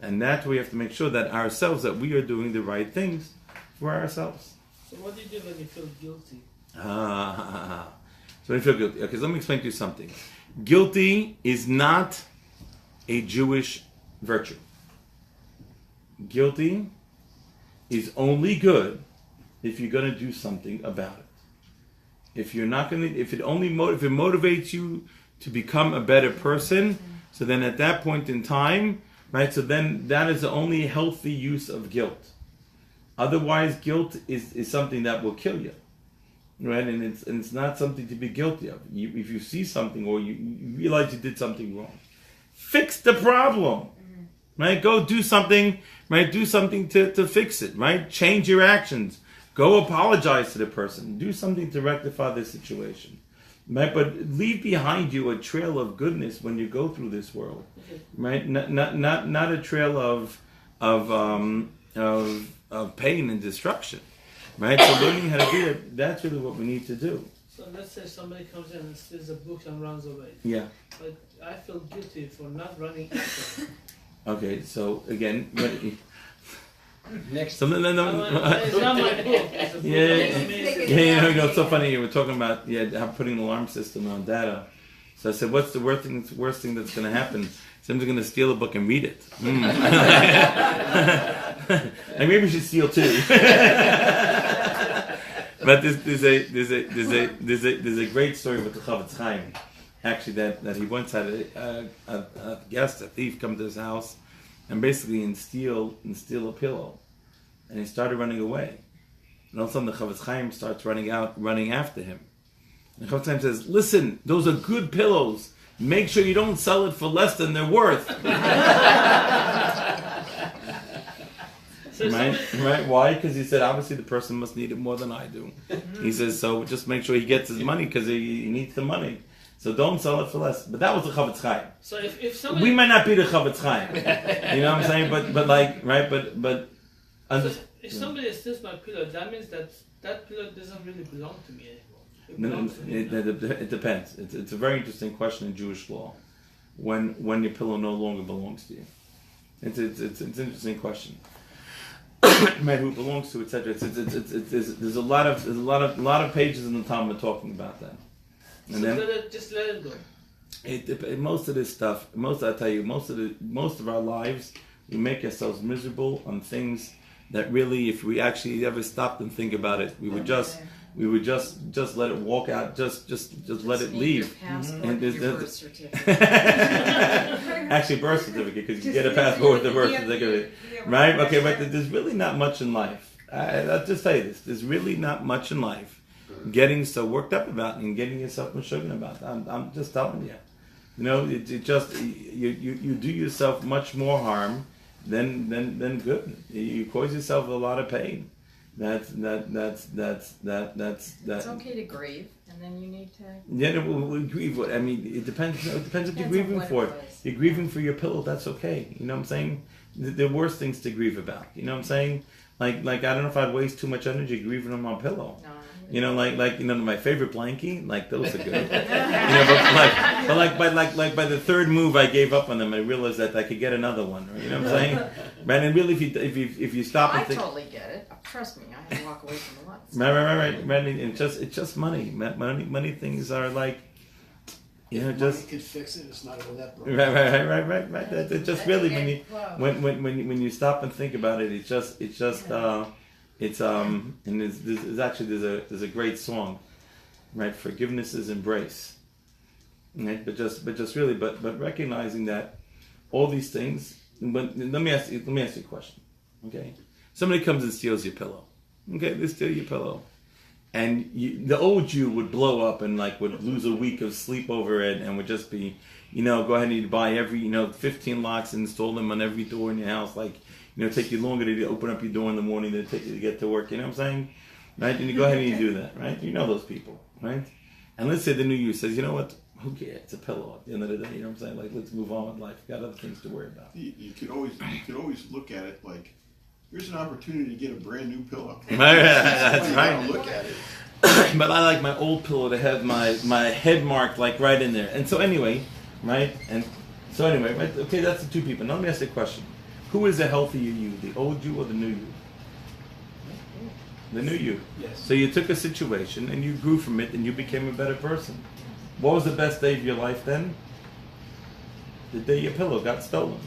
and that's where we have to make sure that we are doing the right things for ourselves. So what do you do when you feel guilty? So when you feel guilty, okay, so let me explain to you something. Guilty is not a Jewish virtue. guilty is only good if you're going to do something about it. If you're not going to, if it motivates you to become a better person, so then at that point in time, right? So then that is the only healthy use of guilt. Otherwise, guilt is something that will kill you, right? And it's not something to be guilty of. If you see something or you realize you did something wrong, fix the problem, right? Go do something, right? Do something to fix it, right? Change your actions. Go apologize to the person. Do something to rectify the situation, right? But leave behind you a trail of goodness when you go through this world, right? Not a trail of pain and destruction, right? So learning how to do it, that's really what we need to do. So let's say somebody comes in and steals a book and runs away. Yeah. But I feel guilty for not running after him. Okay, so again, Next. it's not my book. It's a book. It's so funny. You were talking about how putting an alarm system on data. So I said, what's the worst thing that's going to happen? Someone's going to steal a book and read it. Like maybe we should steal too. But there's a great story with the Chavetz Chaim. Actually, that he once had a guest, a thief, come to his house and basically steal a pillow, and he started running away. And all of a sudden, the Chavetz Chaim starts running after him. And the Chavetz Chaim says, "Listen, those are good pillows. Make sure you don't sell it for less than they're worth." Right? Why? Because he said, obviously the person must need it more than I do. He says, so just make sure he gets his money because he needs the money. So don't sell it for less. But that was the Chavetz Chaim. So if somebody... We might not be the Chavetz Chaim. You know what I'm saying? But like, right? But so if somebody steals my pillow, that means that pillow doesn't really belong to me anymore. It depends. It's a very interesting question in Jewish law. When your pillow no longer belongs to you. It's an interesting question. Right, who it belongs to, etc. There's a lot of pages in the Talmud talking about that. And so then just let it go. Most of this stuff, most of our lives, we make ourselves miserable on things that really, if we actually ever stopped and think about it, we would just let it walk out, just let it leave. And your birth certificate. Actually, birth certificate, because you get a passport with the birth certificate, right? Okay, but there's really not much in life. I'll just tell you this: there's really not much in life. Getting so worked up about and getting yourself mishugging about. I'm just telling you. You know, you do yourself much more harm than good. You cause yourself a lot of pain. That's. It's okay to grieve, and then you need to. Yeah, we grieve. I mean, it depends. It depends what you're grieving for. You're grieving for your pillow. That's okay. You know what I'm saying? There are worse things to grieve about. You know what I'm saying? Like I don't know if I'd waste too much energy grieving on my pillow. No. You know, like my favorite blankie, like those are good. But by the third move, I gave up on them. I realized that I could get another one. Right? You know what I'm saying? Right? And really, if you stop and think, I totally get it. Trust me, I had to walk away from the lots. Right. And it's just money. Money things are like, you know, just. Money can fix it. It's not all that broken. Right. It's just really when you stop and think about it, it's and there's a great song, right? Forgiveness is embrace, right? But recognizing that all these things. But let me ask you a question, okay? Somebody comes and steals your pillow, okay? They steal your pillow, and the old Jew would blow up and would lose a week of sleep over it, and would just be, go ahead and buy every 15 locks and install them on every door in your house, take you longer to open up your door in the morning than it take you to get to work. You know what I'm saying? Right? And you go ahead and you do that, right? You know those people, right? And let's say the new you says, you know what? Who cares? It's a pillow at the end of the day. You know what I'm saying? Let's move on with life. We've got other things to worry about. You could always look at it like, here's an opportunity to get a brand new pillow. That's right. Look at it. But I like my old pillow to have my head marked right in there. And so anyway, right? Right? Okay, that's the two people. Now let me ask you a question. Who is a healthier you, the old you or the new you? The new you. Yes. So you took a situation and you grew from it and you became a better person. What was the best day of your life then? The day your pillow got stolen.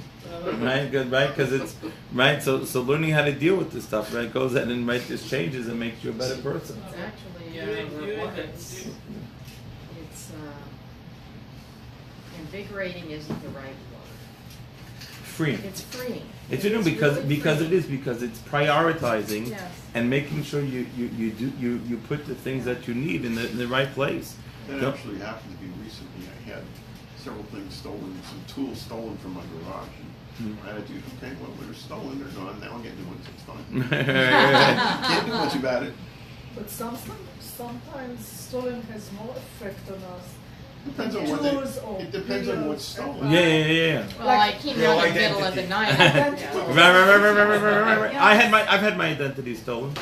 right? Good, right? Because it's right. So learning how to deal with this stuff, right, goes ahead and just changes and makes you a better person. It's actually it's invigorating isn't the right word. Freeing. It's freeing. It's because it's prioritizing Yes. and making sure you put the things that you need in the right place. That Yep. actually happened to me recently. I had several things stolen, some tools stolen from my garage. And I had to, okay, well, they're stolen, they're gone, now I get new ones, it's fine. Can't do much about it. But sometimes stolen has more effect on us. Depends on it depends on what's stolen. Yeah. Well, I came out in the middle of the night. Right. I've had my identity stolen.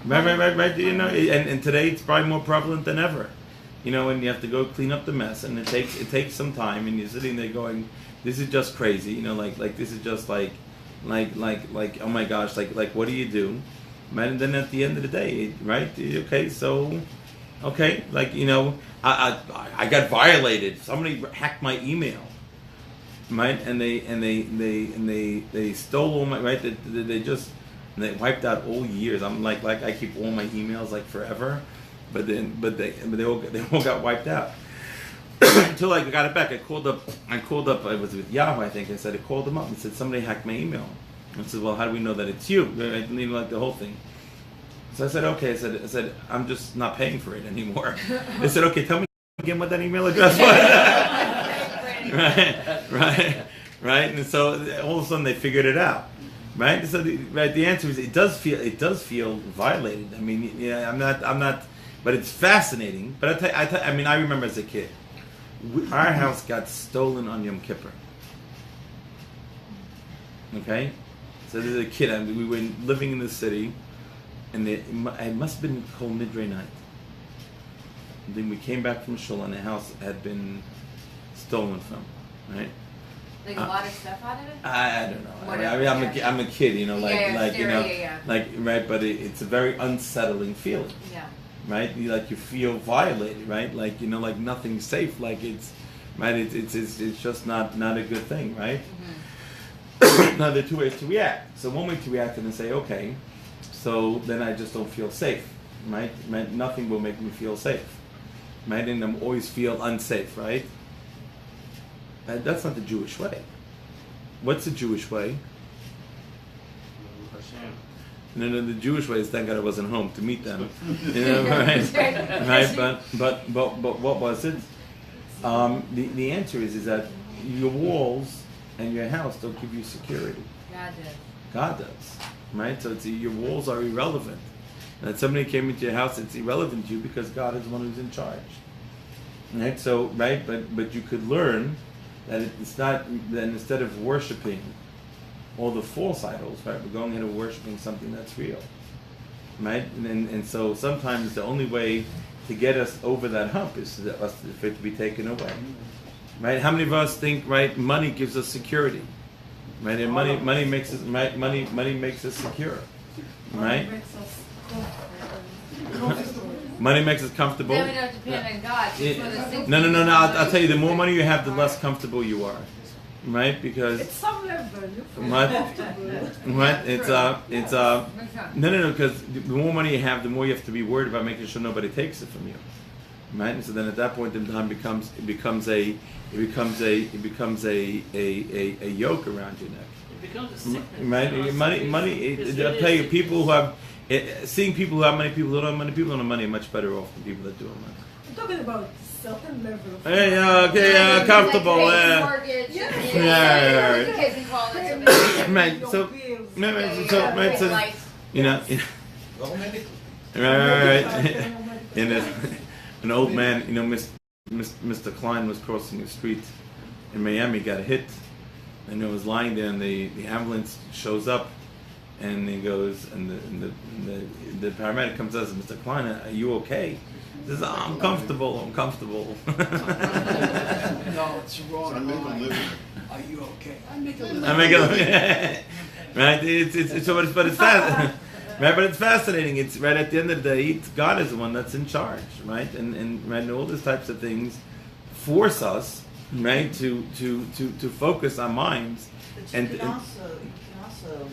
Right. You know, and today it's probably more prevalent than ever. You know, and you have to go clean up the mess, and it takes some time, and you're sitting there going, "This is just crazy." You know, like this is just like oh my gosh, like what do you do? And then at the end of the day, right? Okay, like you know, I got violated. Somebody hacked my email, right? And they stole all my right. They wiped out all years. I'm like I keep all my emails like forever, but they all got wiped out until I got it back. I called up. I was with Yahoo, I think. I said I called them up and said somebody hacked my email. I said, well, how do we know that it's you? I didn't even like the whole thing. So I said, okay. I said, I'm just not paying for it anymore. They said, okay, tell me again what that email address was. right. And so all of a sudden they figured it out. Right. So the answer is it does feel violated. I mean, yeah, I'm not. But it's fascinating. But I remember as a kid, our house got stolen on Yom Kippur. Okay. So there's a kid. We were living in the city, and it must have been called midday night. And then we came back from shul, and the house had been stolen from. Right. Like a lot of stuff out of it. I don't know. Whatever, I'm a kid, you know, yeah. right. But it's a very unsettling feeling. Yeah. Right. You feel violated. Right. Like like nothing's safe. Like it's right. It's just not a good thing. Right. Mm-hmm. Now there are two ways to react. So one way to react is to say, okay, so then I just don't feel safe. Right. Nothing will make me feel safe. Right. And I'm always feel unsafe. Right. That's not the Jewish way. What's the Jewish way? No, the Jewish way is thank God I wasn't home to meet them. You know, right? But what was it? The answer is that your walls and your house don't give you security. God does. Right? So your walls are irrelevant. And if somebody came into your house, it's irrelevant to you because God is the one who's in charge. Right? So but you could learn that it's not, then instead of worshiping all the false idols, right, we're going ahead and worshiping something that's real, right? And so sometimes the only way to get us over that hump is for it to be taken away, right? How many of us think, right, money gives us security, right? And money makes us money makes us secure, right? Money makes us comfortable. Then we don't depend on God. No. I'll tell you, the more money you have, the less comfortable you are, right? Because It's some level. It's no. Because the more money you have, the more you have to be worried about making sure nobody takes it from you, right? And so then at that point in time, it becomes a yoke around your neck. It becomes a sickness. Right? Money. I'll tell you, people who have. Seeing people who have money, people who don't have money, people who don't have money are much better off than people that do have money. I'm talking about certain level of Hey, comfortable. Mortgage. Right. So, you know, right. And an old man, you know, Mr. Klein was crossing the street in Miami, got hit, and he was lying there, and the ambulance shows up. And he goes, and the paramedic comes and says, Mr. Klein, are you okay? He says, I'm comfortable. No, it's wrong. I make a living. Are you okay? I make a living. Right? It's fascinating. Right? But it's fascinating. It's right at the end of the day, God is the one that's in charge, right? And all these types of things force us, right, to focus our minds But you And can also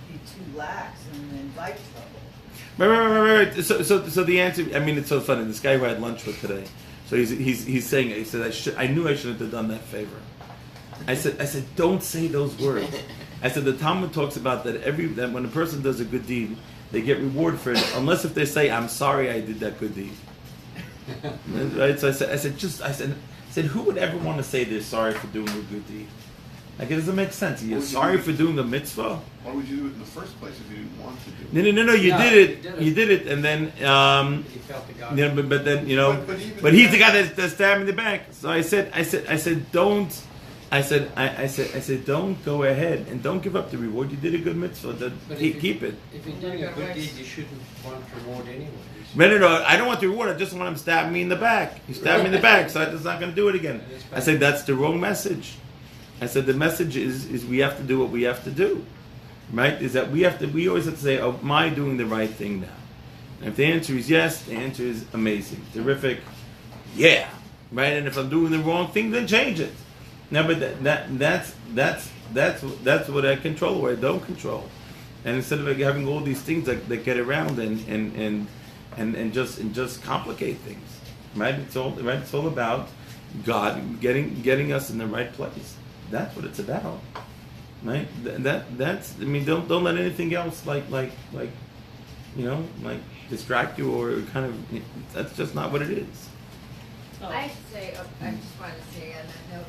be too lax and invite trouble. right. So the answer, I mean, it's so funny. This guy who I had lunch with today, so he's saying, he said, I knew I shouldn't have done that favor. I said, don't say those words. I said, the Talmud talks about that that when a person does a good deed, they get reward for it, unless if they say, I'm sorry I did that good deed. Right? So I said, who would ever want to say they're sorry for doing a good deed? Like, it doesn't make sense. You're sorry for doing a mitzvah. Why would you do it in the first place if you didn't want to do it? No. You did it, and then He felt the God. but then But he's the guy that stabbed me in the back. So I said, don't. I said, don't go ahead and don't give up the reward. You did a good mitzvah. But Keep it. If you're doing a good deed, you shouldn't want reward anyway. No. I don't want the reward. I just want him to stab me in the back. He stabbed me in the back, so I'm just not going to do it again. I said, that's the wrong message. I said, the message is we have to do what we have to do. Right? Is that we always have to say, oh, am I doing the right thing now? And if the answer is yes, the answer is amazing, terrific, yeah. Right? And if I'm doing the wrong thing, then change it. No, but that's what I control, or I don't control. And instead of having all these things that get around and just complicate things, right? It's all about God getting us in the right place. That's what it's about, right? That's. I mean, don't let anything else like distract you or kind of. That's just not what it is. I have to say, I just wanted to say on that note,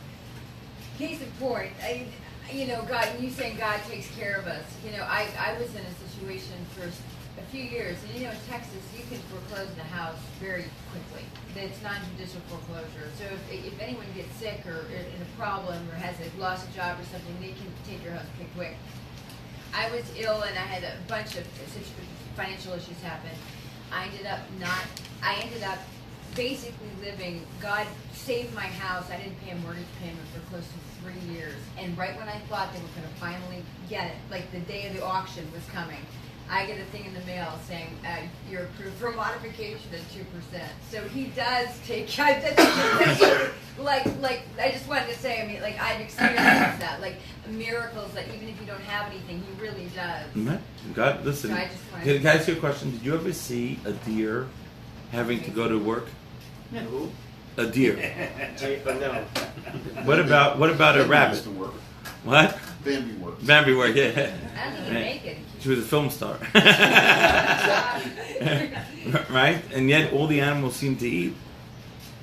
case in point, God, you saying God takes care of us. I was in a situation for a few years, and in Texas, you can foreclose the house very quickly. It's non-judicial foreclosure. So if anyone gets sick or in a problem or has lost a job or something, they can take your house pretty quick. I was ill and I had a bunch of financial issues happen. I ended up basically living, God saved my house. I didn't pay a mortgage payment for close to 3 years. And right when I thought they were going to finally get it, like the day of the auction was coming, I get a thing in the mail saying, you're approved for a modification at 2%. So he does take, like, I just wanted to say, I mean, like, I've experienced that, like, miracles that even if you don't have anything, he really does. God, listen, So I just wanted can I ask you a question? Did you ever see a deer having to go to work? No. A deer. No. What about a rabbit? What? Bambi work, yeah. I don't even make it. She was a film star. Right? And yet all the animals seem to eat.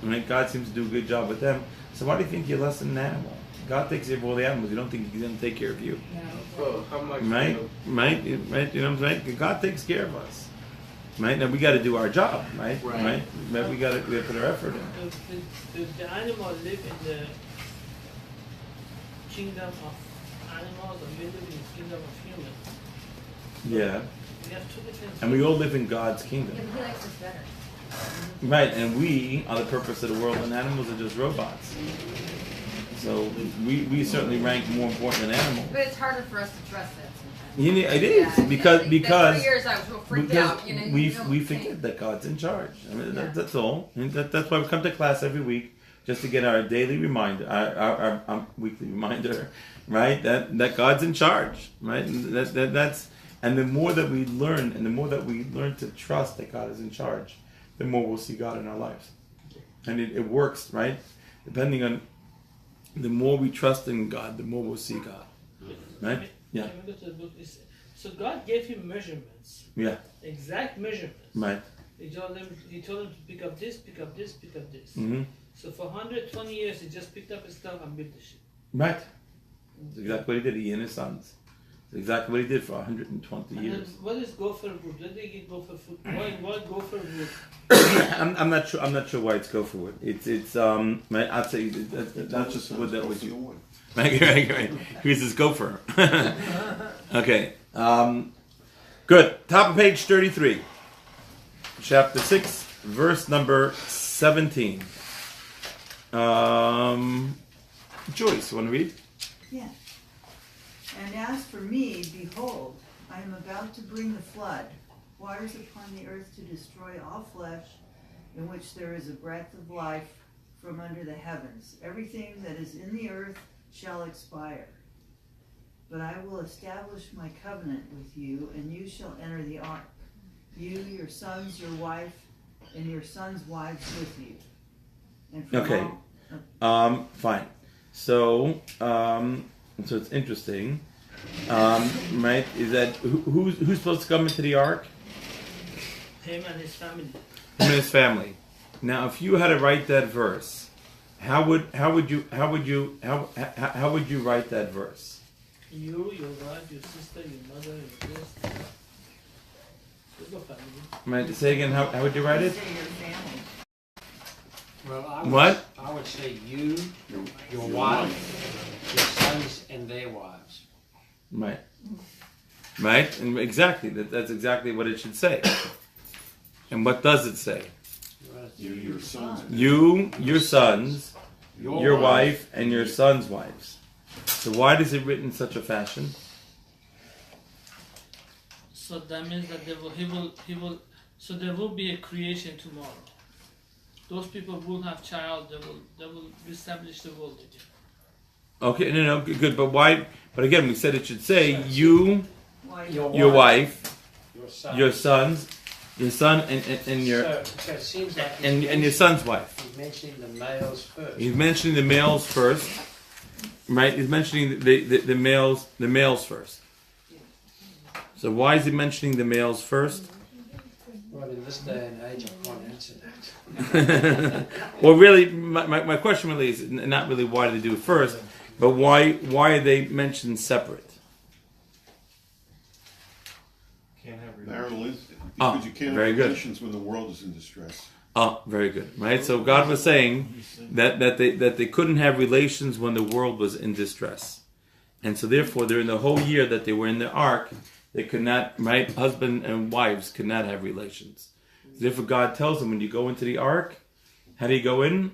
Right? God seems to do a good job with them. So why do you think you're less than an animal? God takes care of all the animals. You don't think He's going to take care of you. Oh, how much? Right? You know what I'm saying? God takes care of us. Right? Now we got to do our job. Right? Right? We got to put our effort in. The animal live in the kingdom of animals, or we live in the kingdom of humans. Yeah. We have two different. And we all live in God's kingdom. Yeah, but he likes us better. Right, and we are the purpose of the world, and animals are just robots. So we certainly rank more important than animals. But it's harder for us to trust that sometimes. It is because for years I was real freaked out. We forget that God's in charge. I mean, that's all. And that's why we come to class every week, just to get our daily reminder, our weekly reminder, right? That God's in charge, right? And that's and the more that we learn, and the more that we learn to trust that God is in charge, the more we'll see God in our lives. And it works, right? Depending on the more we trust in God, the more we'll see God. Right? Yeah. So God gave him measurements. Yeah. Exact measurements. Right. He told him to pick up this, pick up this, pick up this. Mm-hmm. So for 120 years he just picked up his stuff and built the ship. Right. That's exactly what he did, he and his sons. That's exactly what he did for 120 and years. What is gopher wood? Where do they get gopher food? Why gopher wood? I'm not sure why it's gopher wood. It's I'd say that's just wood that was used. Right. Here's his gopher. Okay. Good. Top of page 33. Chapter 6, verse number 17. Joyce, want to read? Yeah. And as for me, behold, I am about to bring the flood, waters upon the earth to destroy all flesh, in which there is a breath of life from under the heavens. Everything that is in the earth shall expire. But I will establish my covenant with you, and you shall enter the ark. You, your sons, your wife, and your sons' wives with you. And from Okay. Fine. So it's interesting. Right? Is that who's supposed to come into the ark? Him and his family. Him and his family. Now, if you had to write that verse, how would you write that verse? You, your wife, your sister, your mother, your this. Your family. Right? Say again. How would you write it? Say your family. Well, What? I would say you, your wife, your sons, and their wives. Right. Right? And exactly. That's exactly what it should say. And what does it say? You, your sons. You, your sons, your wife, and your sons' wives. So why is it written in such a fashion? So that means that so there will be a creation tomorrow. Those people will have child, they will establish the world again. Okay, no, good. But why? But again, we said it should say you, your wife, your sons, your son, and your So it seems like and your son's wife. he's mentioning the males first. He's mentioning the males first, right? He's mentioning the males first. So why is he mentioning the males first? Well, in this day and age, I can't answer that. Well, really, my question really is not really why do they do it first, but why are they mentioned separate? Can't have Because you can't very have good. relations when the world is in distress. Oh, very good. Right. So God was saying that they couldn't have relations when the world was in distress, and so therefore during the whole year that they were in the ark, they could not. Right, husband and wives could not have relations. So therefore, God tells them when you go into the ark, how do you go in?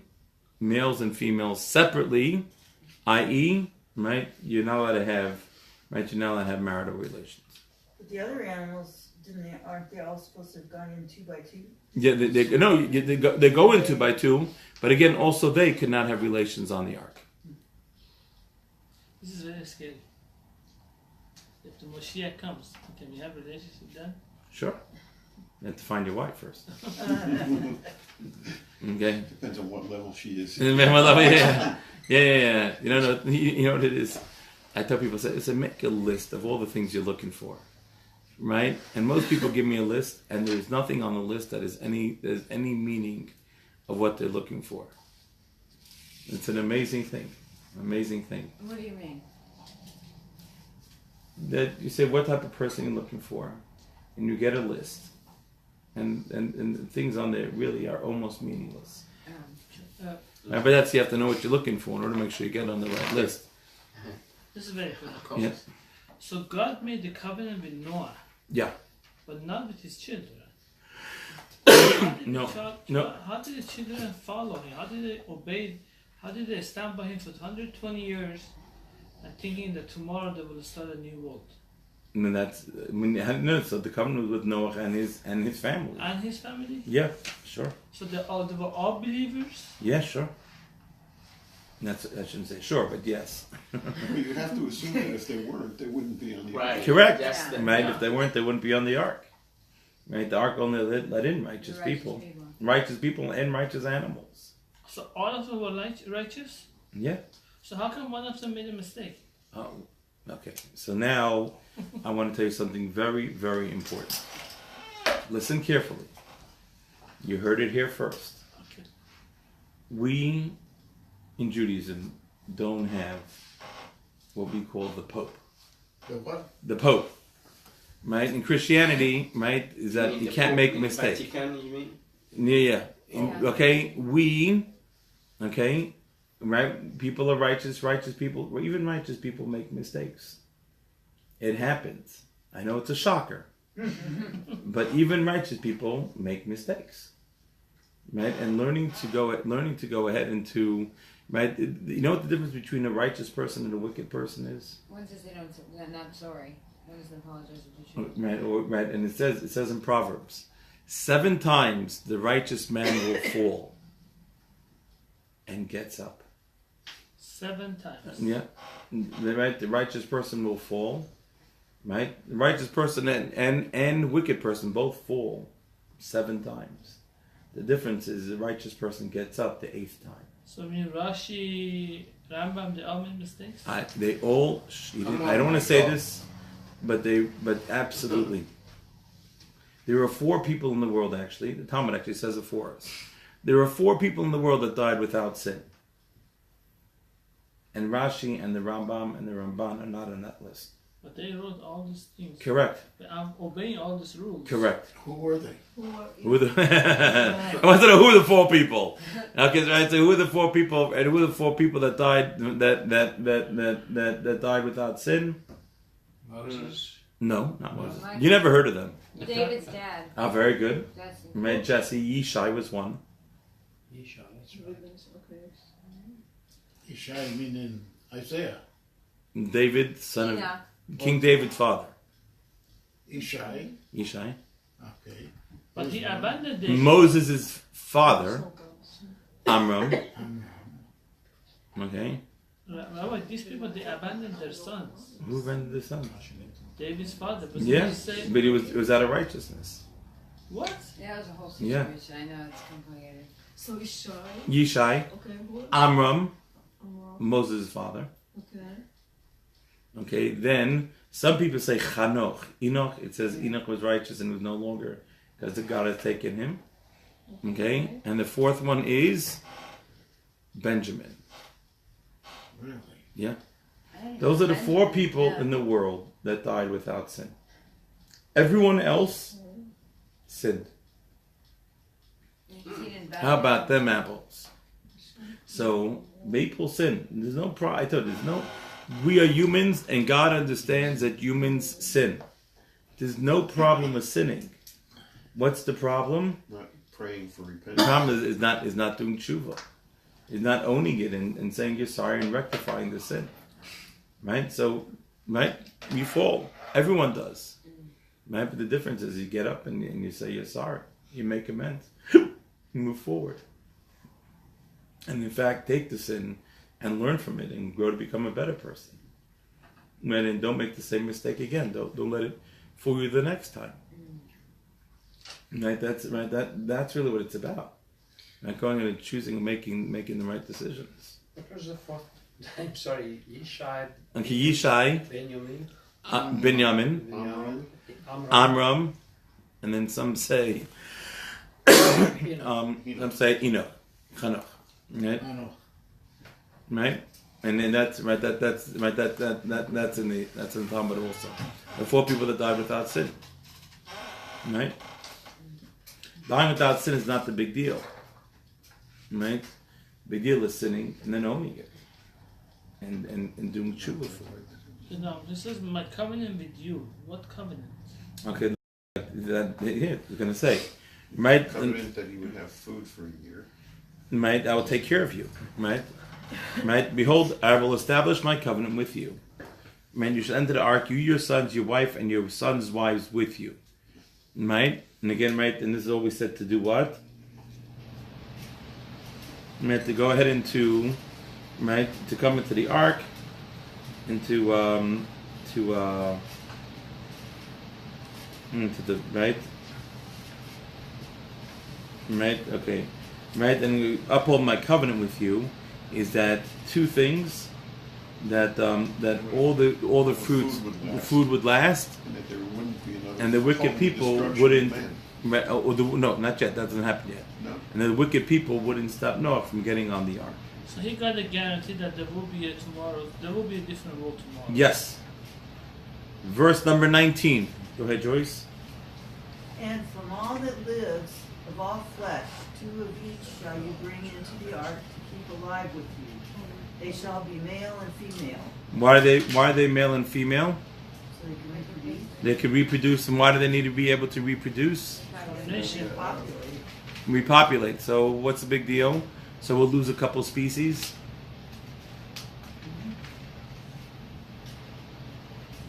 Males and females separately, i.e., right? You're not allowed to have, right? You're not allowed to have marital relations. But the other animals, aren't they all supposed to have gone in 2 by 2? Yeah, they go in 2 by 2, but again, also they could not have relations on the ark. This is very scary. If the Moshiach comes, can we have a relationship then? Sure. You have to find your wife first. Okay. Depends on what level she is. Yeah. You know what it is? I tell people, say, make a list of all the things you're looking for, right? And most people give me a list, and there's nothing on the list that is there's any meaning of what they're looking for. It's an amazing thing. Amazing thing. What do you mean? That you say what type of person you're looking for, and you get a list, and the things on there really are almost meaningless. But you have to know what you're looking for in order to make sure you get on the right list. This is very cool. Yeah. So God made the covenant with Noah, Yeah. but not with his children. No. How did the children follow him? How did they obey? How did they stand by him for 120 years and thinking that tomorrow they will start a new world? And so the covenant was with Noah and his family. And his family? Yeah, sure. So they were all believers? Yeah, sure. I shouldn't say sure, but yes. Well, you have to assume that if they weren't, they wouldn't be on the ark. Right. Correct. That's the- Right? yeah. If they weren't, they wouldn't be on the ark. Right? The ark only let in righteous people. Righteous people and righteous animals. So all of them were righteous? Yeah. So how come one of them made a mistake? Oh, okay. So now I want to tell you something very, very important. Listen carefully. You heard it here first. Okay. We in Judaism don't have what we call the Pope. The what? The Pope. Right? In Christianity, right, is that you can't make mistakes. Vatican, you mean? Yeah. Okay? Okay? Right? People are righteous people, even righteous people make mistakes. It happens. I know it's a shocker. But even righteous people make mistakes. Right? And learning to go ahead and to, right, you know what the difference between a righteous person and a wicked person is? One says they don't, not sorry. One doesn't apologize with the truth. Right, and it says in Proverbs, 7 times the righteous man will fall and gets up. 7 times. Yeah. the righteous person will fall, right? The righteous person and wicked person both fall 7 times. The difference is the righteous person gets up the 8th time. So when Rashi, Rambam, they all made mistakes? They all, I don't want to say this, but absolutely. There are 4 people in the world, actually. The Talmud actually says it for us. There are 4 people in the world that died without sin. And Rashi and the Rambam and the Ramban are not on that list. But they wrote all these things. Correct. I'm obeying all these rules. Correct. Who were they? Who the? I want to know who are the 4 people. Okay, right. So who are the 4 people? And who are the 4 people that died that died without sin? Moses. No, not Moses. You never heard of them. David's dad. Ah, very good. Jesse. Jesse, Yishai was one. Yishai, that's right. Ishai meaning Isaiah. David, son of Enoch. King David's father. Ishai. Yishai. Okay. But he abandoned David. Moses' father, Amram. Okay. Rabbi, these people, they abandoned their sons. Who abandoned the son? David's father. But Yeah, he said, but it was out of righteousness. what? That was a whole Yeah. situation. I know it's complicated. So Ishai. Yishai, Okay, what? Amram, Moses' father. Okay. Okay, then some people say Chanoch. Enoch, it says Enoch was righteous and was no longer because the God had taken him. Okay, and the 4th one is Benjamin. Really? Yeah. I didn't Those know are the 4 Benjamin. people Yeah. in the world that died without sin. Everyone else sinned. He didn't How back about up. them apples? So people sin. There's no I told you, there's no. We are humans, and God understands that humans sin. There's no problem with sinning. What's the problem? Not praying for The repentance. problem is not doing tshuva. Is not owning it and saying you're sorry and rectifying the sin. Right? So, right? You fall. Everyone does. Right? But the difference is you get up and you say you're sorry. You make amends. You move forward. And in fact, take the sin and learn from it and grow to become a better person. And don't make the same mistake again. Don't let it fool you the next time. Right? That's right. That's really what it's about. Not going in and choosing and making the right decisions. What was the 4th? I'm sorry, Yishai. Okay, Yishai, Benjamin. Binyamin, Amram. Amram, and then some say, some say Enoch, Chanoch, right? I know. Right, and then that's right. That's right. That's in the Talmud also. The 4 people that died without sin. Right, dying without sin is not the big deal. Right, big deal is sinning and then owning it, and doing tshuva for it. No, this is my covenant with you. What covenant? Okay, we're gonna say, right? Covenant that he would have food for a year. Right, I will take care of you. Right, right. Behold, I will establish my covenant with you. Right, you shall enter the ark, you, your sons, your wife, and your sons' wives with you. Right, and again, right, and this is always said to do what? Right, to go ahead into, right, to come into the ark, into the right, okay, right, and we uphold my covenant with you. Is that 2 things? That all the fruits, the food would last, And that there wouldn't be another and the wicked falling people destruction wouldn't. of man. Right, no, not yet. That doesn't happen yet. No. And the wicked people wouldn't stop Noah from getting on the ark. So he got a guarantee that there will be a tomorrow. There will be a different world tomorrow. Yes. Verse number 19. Go ahead, Joyce. And from all that lives of all flesh, 2 of each shall you bring into the ark to keep alive with you. They shall be male and female, Why are they male and female? so they can reproduce. They can reproduce, and why do they need to be able to reproduce? Nation. Populate. Repopulate. So what's the big deal? So we'll lose a couple species.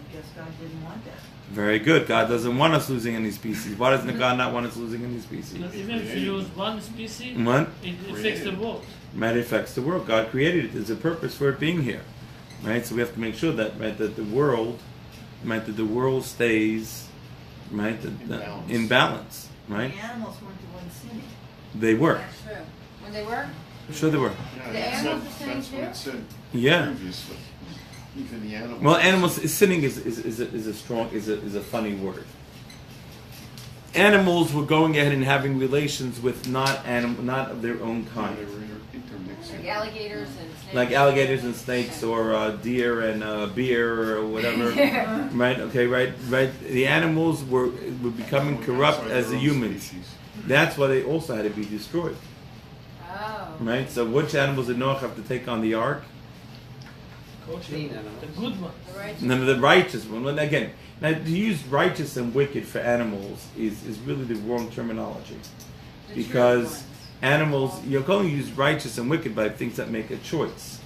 I guess God didn't want that. Very good. God doesn't want us losing any species. Why doesn't God not want us losing any species? Because even if you use one species, What? it affects the world. Matter affects the world. God created it. There's a purpose for it being here. right? So we have to make sure that that the world, right, that the world stays, right, in balance, right? The animals weren't the ones sinning. They were. That's true. When they were? Sure, they were. Yeah, The it animals said- are saying that's what it said Yeah. previously. Even the animals. Well, animals sinning is a strong is a funny word. Animals were going ahead and having relations with not of their own kind, They were intermixing. Like alligators and snakes. like alligators and snakes, or deer and beer or whatever. Right? Okay. Right. The animals were becoming corrupt Outside as their the own humans. species. That's why they also had to be destroyed. Oh. Right. So which animals did Noah have to take on the ark? Clean animals. The good one. The righteous. None of the righteous one. And again, now to use righteous and wicked for animals is really the wrong terminology. The true Because ones. animals, you can only use righteous and wicked by things that make a choice.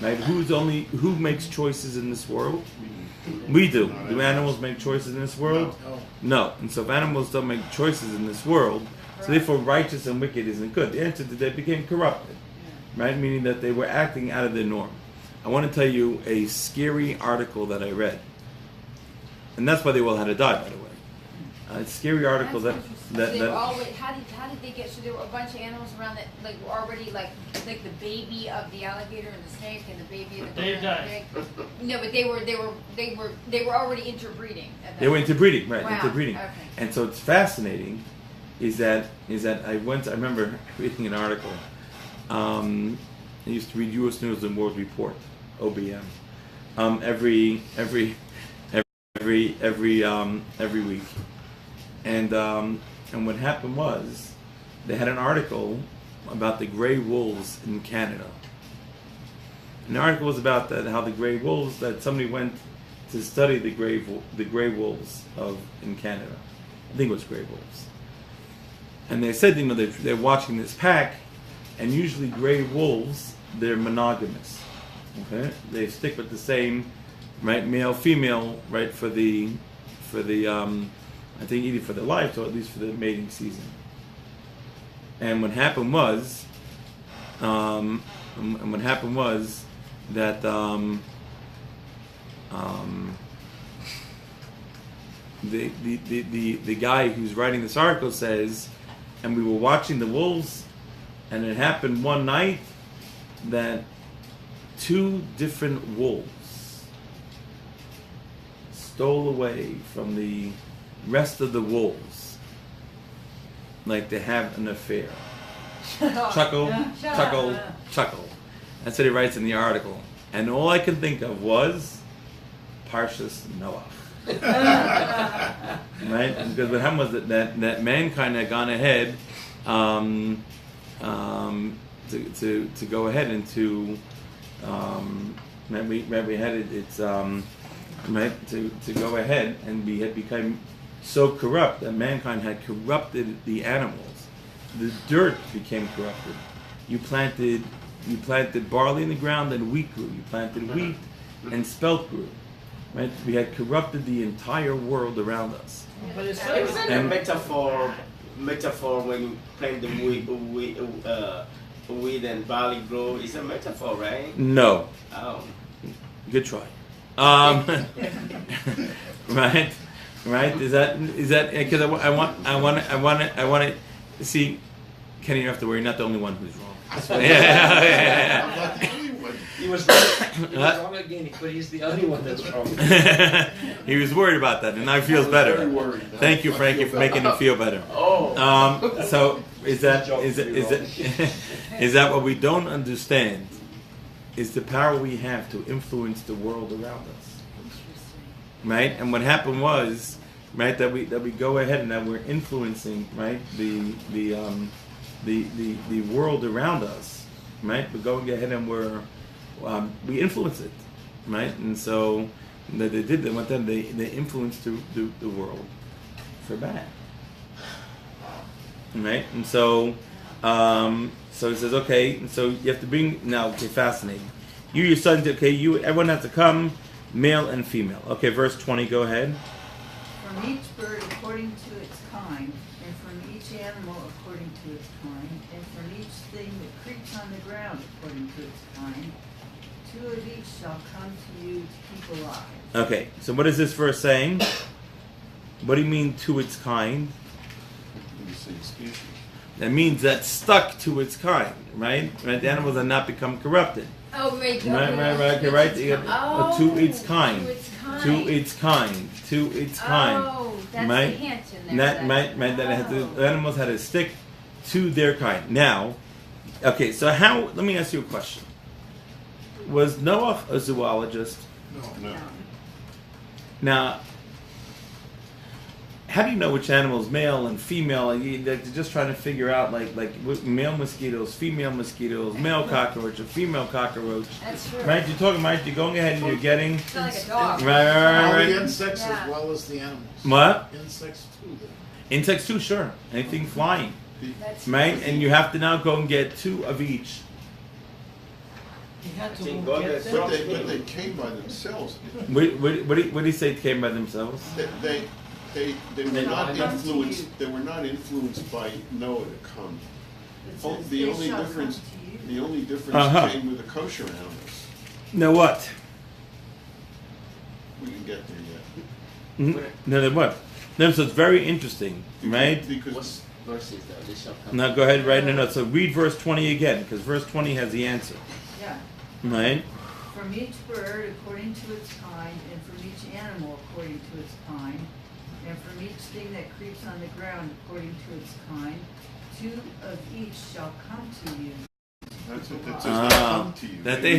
Right? Who makes choices in this world? We do. Do animals make choices in this world? No. And so if animals don't make choices in this world, so therefore righteous and wicked isn't good. The answer is they became corrupted. Right? Meaning that they were acting out of their norm. I want to tell you a scary article that I read. And that's why they all had to die, by the way. A scary article That's interesting. So they were always, how did they get? So there were a bunch of animals around that like were already like the baby of the alligator and the snake and the baby of the They gorilla and the died. pig. No, but they were already interbreeding. At that They were point. interbreeding, right? Wow. Interbreeding. Okay. And so it's fascinating, is that I remember reading an article. I used to read U.S. News and World Report, OBM, every week, and what happened was they had an article about the gray wolves in Canada. And the article was about how the gray wolves, that somebody went to study the gray wolves in Canada. I think it was gray wolves. And they said, they're watching this pack, and usually gray wolves, they're monogamous. Okay, they stick with the same, right, male, female, right, for the I think either for their life or at least for the mating season. And what happened was, that the guy who's writing this article says, and we were watching the wolves, and it happened one night that 2 different wolves stole away from the rest of the wolves, like they have an affair. Chuckle, chuckle, chuckle. That's what he writes in the article. And all I could think of was Parshas Noah. Right? Because what happened was that mankind had gone ahead to go ahead and to we had it's right to go ahead, and we had become so corrupt that mankind had corrupted the animals. The dirt became corrupted. You planted barley in the ground and wheat grew. You planted wheat and spelt grew. Right? We had corrupted the entire world around us. But it's Isn't a metaphor when you plant the wheat and barley grow? It's a metaphor, right? No. Oh. Good try. Right? Is that because I want to see, Kenny, you don't have to worry. You're not the only one who's wrong. Yeah. I'm not the only one. He was wrong again, but he's the only one that's wrong. He was worried about that, and now he feels better. Very worried. Thank you, Frankie, for making him feel better. Oh. So is that what we don't understand? Is the power we have to influence the world around us, right? And what happened was, right, that we go ahead and that we're influencing, right, the world around us, right? We go ahead and we influence it, right? And so that they influenced the world for bad, right? And so. So it says, okay, and so you have to bring, now, okay, fascinating. You, your sons, okay, everyone has to come, male and female. Okay, verse 20, go ahead. From each bird according to its kind, and from each animal according to its kind, and from each thing that creeps on the ground according to its kind, 2 of each shall come to you to keep alive. Okay, so what is this verse saying? What do you mean to its kind? You say species. That means that stuck to its kind, right? Right? The animals are not become corrupted. Oh, right. Okay, right. You got, Oh, to its kind. To its kind. To its kind. To its kind. Oh, that's right? the hint in there. That it had to, the animals had to stick to their kind. Now, okay, so let me ask you a question. Was Noah a zoologist? No. Now, how do you know which animal is male and female? They're just trying to figure out like male mosquitoes, female mosquitoes, male cockroach, or female cockroach. That's true. Right? You're talking about you're going ahead and you're getting It's not like a dog. right. The insects Yeah. as well as the animals. What? Insects too. Then. Insects too, sure. Anything flying. That's Right? And you have to now go and get 2 of each. He had to Thank go God get that's them. But they came by themselves. What do you say came by themselves? They were They not come to influenced. you. They were not influenced by Noah to come. It Oh, says, the "They only shall difference. come to you." The only difference Uh-huh. came with the kosher animals. No what? We didn't get there yet. No, then what? No, so it's very interesting, right? Because What verse is that? They shall come. Now go ahead, right? No. So read verse 20 again, because verse 20 has the answer, Yeah. right? From each bird according to its kind, and from each animal according to its kind, and from each thing that creeps on the ground according to its kind, 2 of each shall come to you. that's it. That says they come to you. That they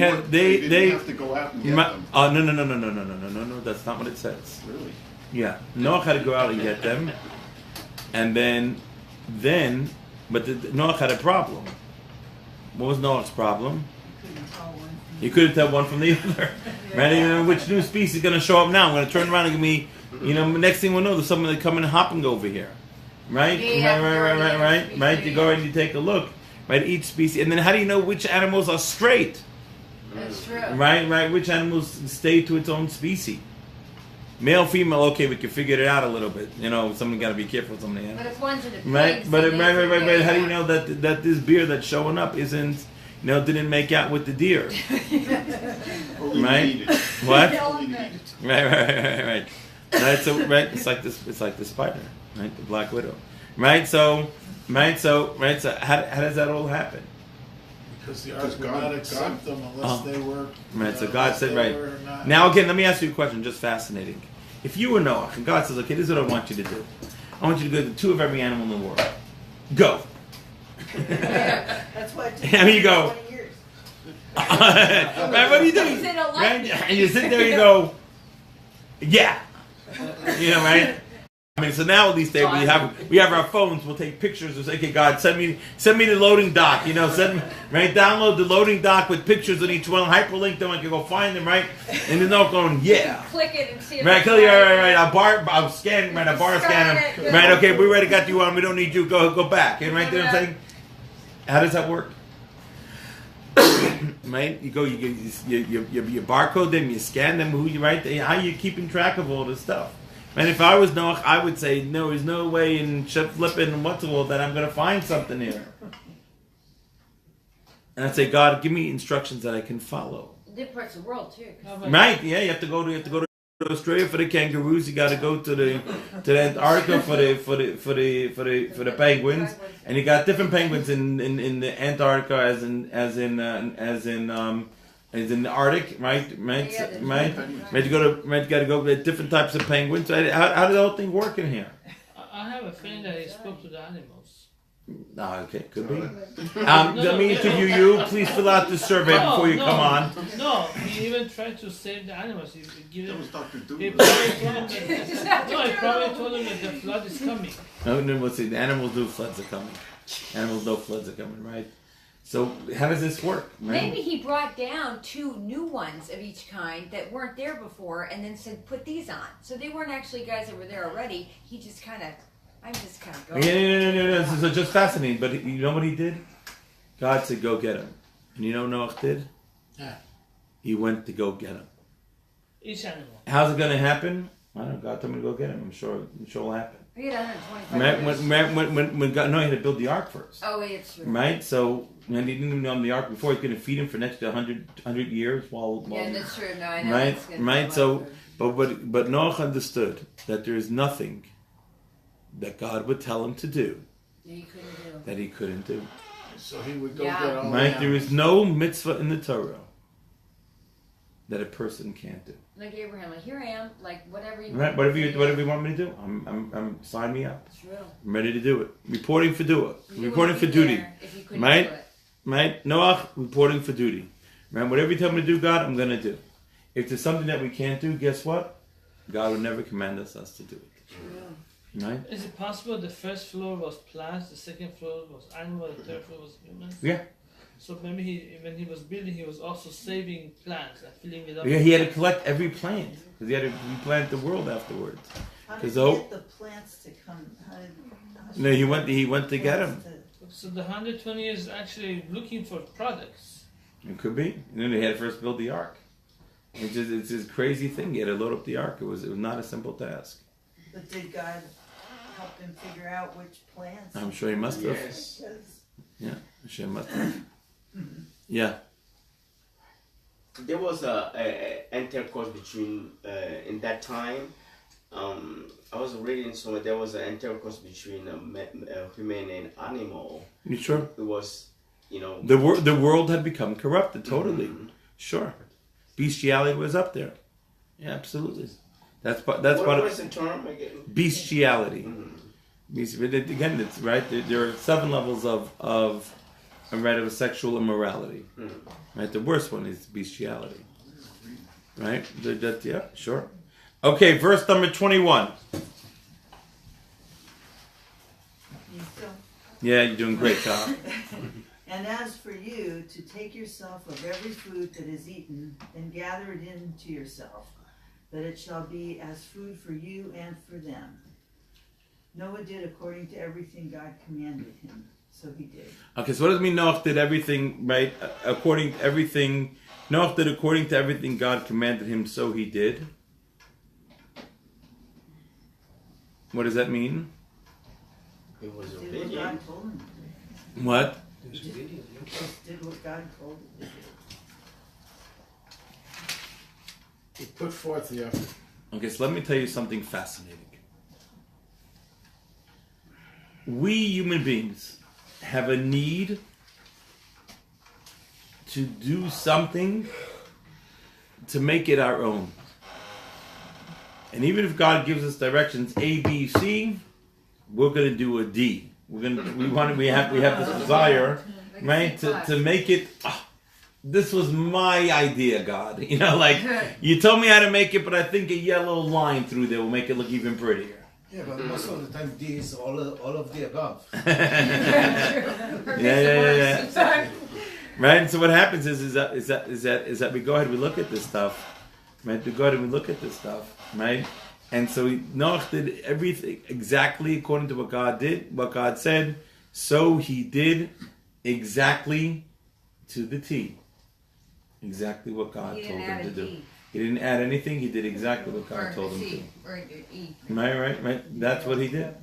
didn't have to go out and get them. Oh no. That's not what it says. Really? Yeah, Noah had to go out and get them, and then, Noah had a problem. What was Noah's problem? Couldn't tell one from You couldn't tell one from the other. Right? You know, which new species is going to show up now? I'm going to turn around and give me, next thing we'll know, there's someone that come and hopping over here. Right? Yeah, Right? You go and you take a look. Right? Each species. And then how do you know which animals are straight? That's true. Right? Which animals stay to its own species? Male, female, okay, we can figure it out a little bit. Somebody got to be careful with some of the But animals. if one's in the Right? pigs, But then right. they- How do you know that this beer that's showing up isn't, didn't make out with the deer? Only Right? to eat it. What? Only to eat it. Right. Right. So it's like this. It's like the spider, right? The black widow, right? So how does that all happen? Because the Because earth would God- not accept God- them unless they were. Right. So God unless said, they right. were not- Now again, let me ask you a question. Just fascinating. If you were Noah and God says, okay, this is what I want you to do. I want you to go to 2 of every animal in the world. Go. That's why it took Here you go. 20 years. Right, what are you doing? They don't like Right? me. And you sit there and you go, yeah. Right? I mean, so now at least we have our phones. We'll take pictures and say, "Okay, God, send me the loading dock." Download the loading dock with pictures on each one, hyperlink them. I can go find them, right? And then they're going, "Yeah." Click it and see if Right, it's kill you, right. right. I'll scan, right. I'll bar scan them. Right, okay, we already got you on. We don't need you. Go back. And right there, I'm saying, how does that work? Right, you barcode them, you scan them. How are you keeping track of all this stuff? And if I was Noach, I would say, no, there's no way in flipping and what's the world that I'm going to find something here. And I'd say, God, give me instructions that I can follow. Different parts of the world too. How about- Right? Yeah, you have to go to Australia for the kangaroos. You got to go to the Antarctica for the penguins, and you got different penguins in the Antarctica as in the Arctic, right? You got to go with different types of penguins. How does the whole thing work in here? I have a friend that he spoke to the animals. Okay, could be. Let me interview you. Please fill out the survey before you come on. No, he even tried to save the animals. He give That them. was Dr. He Doolittle. probably told him that the flood is coming. No, let's see. The animals know floods are coming. Animals know floods are coming, right? So how does this work? Right? Maybe he brought down 2 new ones of each kind that weren't there before, and then said, "Put these on." So they weren't actually guys that were there already. He just kind of, I'm just kind of going. No. This is just fascinating. But you know what he did? God said, "Go get him." And you know what Noach did? Yeah. He went to go get him. Each animal. How's it going to happen? I don't know. God told me to go get him. I'm sure it'll happen. We had 125 Right? When God, no, he had to build the ark first. Oh, wait, it's true. Right? So, when he didn't even know the ark before, he's going to feed him for next 100 years while Yeah, that's true. No, I know. right? It's gonna Right? come So, up. but Noach understood that there is nothing that God would tell him to do Yeah, you couldn't do. that he couldn't do. So he would go Yeah. get all Right? the There is no mitzvah in the Torah that a person can't do. Like Abraham, like here I am, like whatever you Right? want. Whatever you want me to do, I'm sign me up. It's real. I'm ready to do it. Reporting for dua. You Reporting wouldn't for be duty. there if you couldn't Right? do it. Right? Noach, reporting for duty. Right? Whatever you tell me to do, God, I'm going to do. If there's something that we can't do, guess what? God would never command us to do it. True. Right? Is it possible the first floor was plants, the second floor was animal, the third floor was humans? Yeah. So maybe when he was building, he was also saving plants and filling it up. Yeah, he had to collect every plant because he had to replant the world afterwards. How did Because he get the plants to come? no, he went to get them. So the 120 years is actually looking for products. It could be. And then he had to first build the ark. It's this crazy thing. He had to load up the ark. It was not a simple task. But did God help him figure out which plants? I'm sure he must have. Yes. Yeah, I'm sure he must have. Yeah. There was a intercourse between in that time. I was reading somewhere there was an intercourse between a human and animal. You sure? It was, you know, The world had become corrupted totally. Sure. Bestiality was up there. Yeah, absolutely. That's part what of is the term again? bestiality. Again, it's right. There are 7 levels of sexual immorality. Right. The worst one is bestiality. Right. Yeah. Sure. Okay. Verse number 21. Yeah, you're doing great, Tom. And as for you, to take yourself of every food that is eaten, and gather it into yourself, that it shall be as food for you and for them. Noah did according to everything God commanded him, so he did. Okay, so what does it mean Noach did everything, right? According to everything, Noach did according to everything God commanded him, so he did. What does that mean? It was Did what obedient. God told him to do. What? Just did what God told him to do. He put forth the effort. Okay, so let me tell you something fascinating. We human beings have a need to do something to make it our own. And even if God gives us directions A, B, C, we're going to do a D. We have this desire, right, to make it. Oh, this was my idea, God. You know, like you told me how to make it, but I think a yellow line through there will make it look even prettier. Yeah, but most of the time, D is all of the above. Yeah. Right. And so what happens is that we go ahead, we look at this stuff, right? We go ahead and we look at this stuff, right? And so Noach did everything exactly according to what God did, what God said. So he did exactly to the T. Exactly what God told him to do. He didn't add anything. He did exactly what God told him to. Right. That's what he did.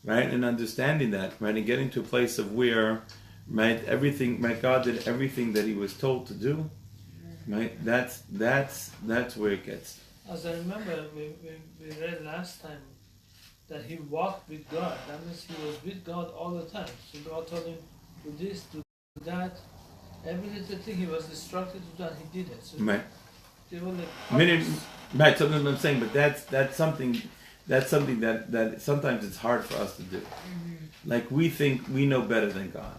Right. And understanding that, right, and getting to a place of where, right, everything, right, God did everything that he was told to do. Right. That's where it gets. As I remember, we read last time that he walked with God. That means he was with God all the time. So God told him, do this, do that. Every little thing he was instructed to do, and he did it. So Right. they were like Right, something I'm saying, but that's something that sometimes it's hard for us to do. Mm-hmm. Like we think we know better than God.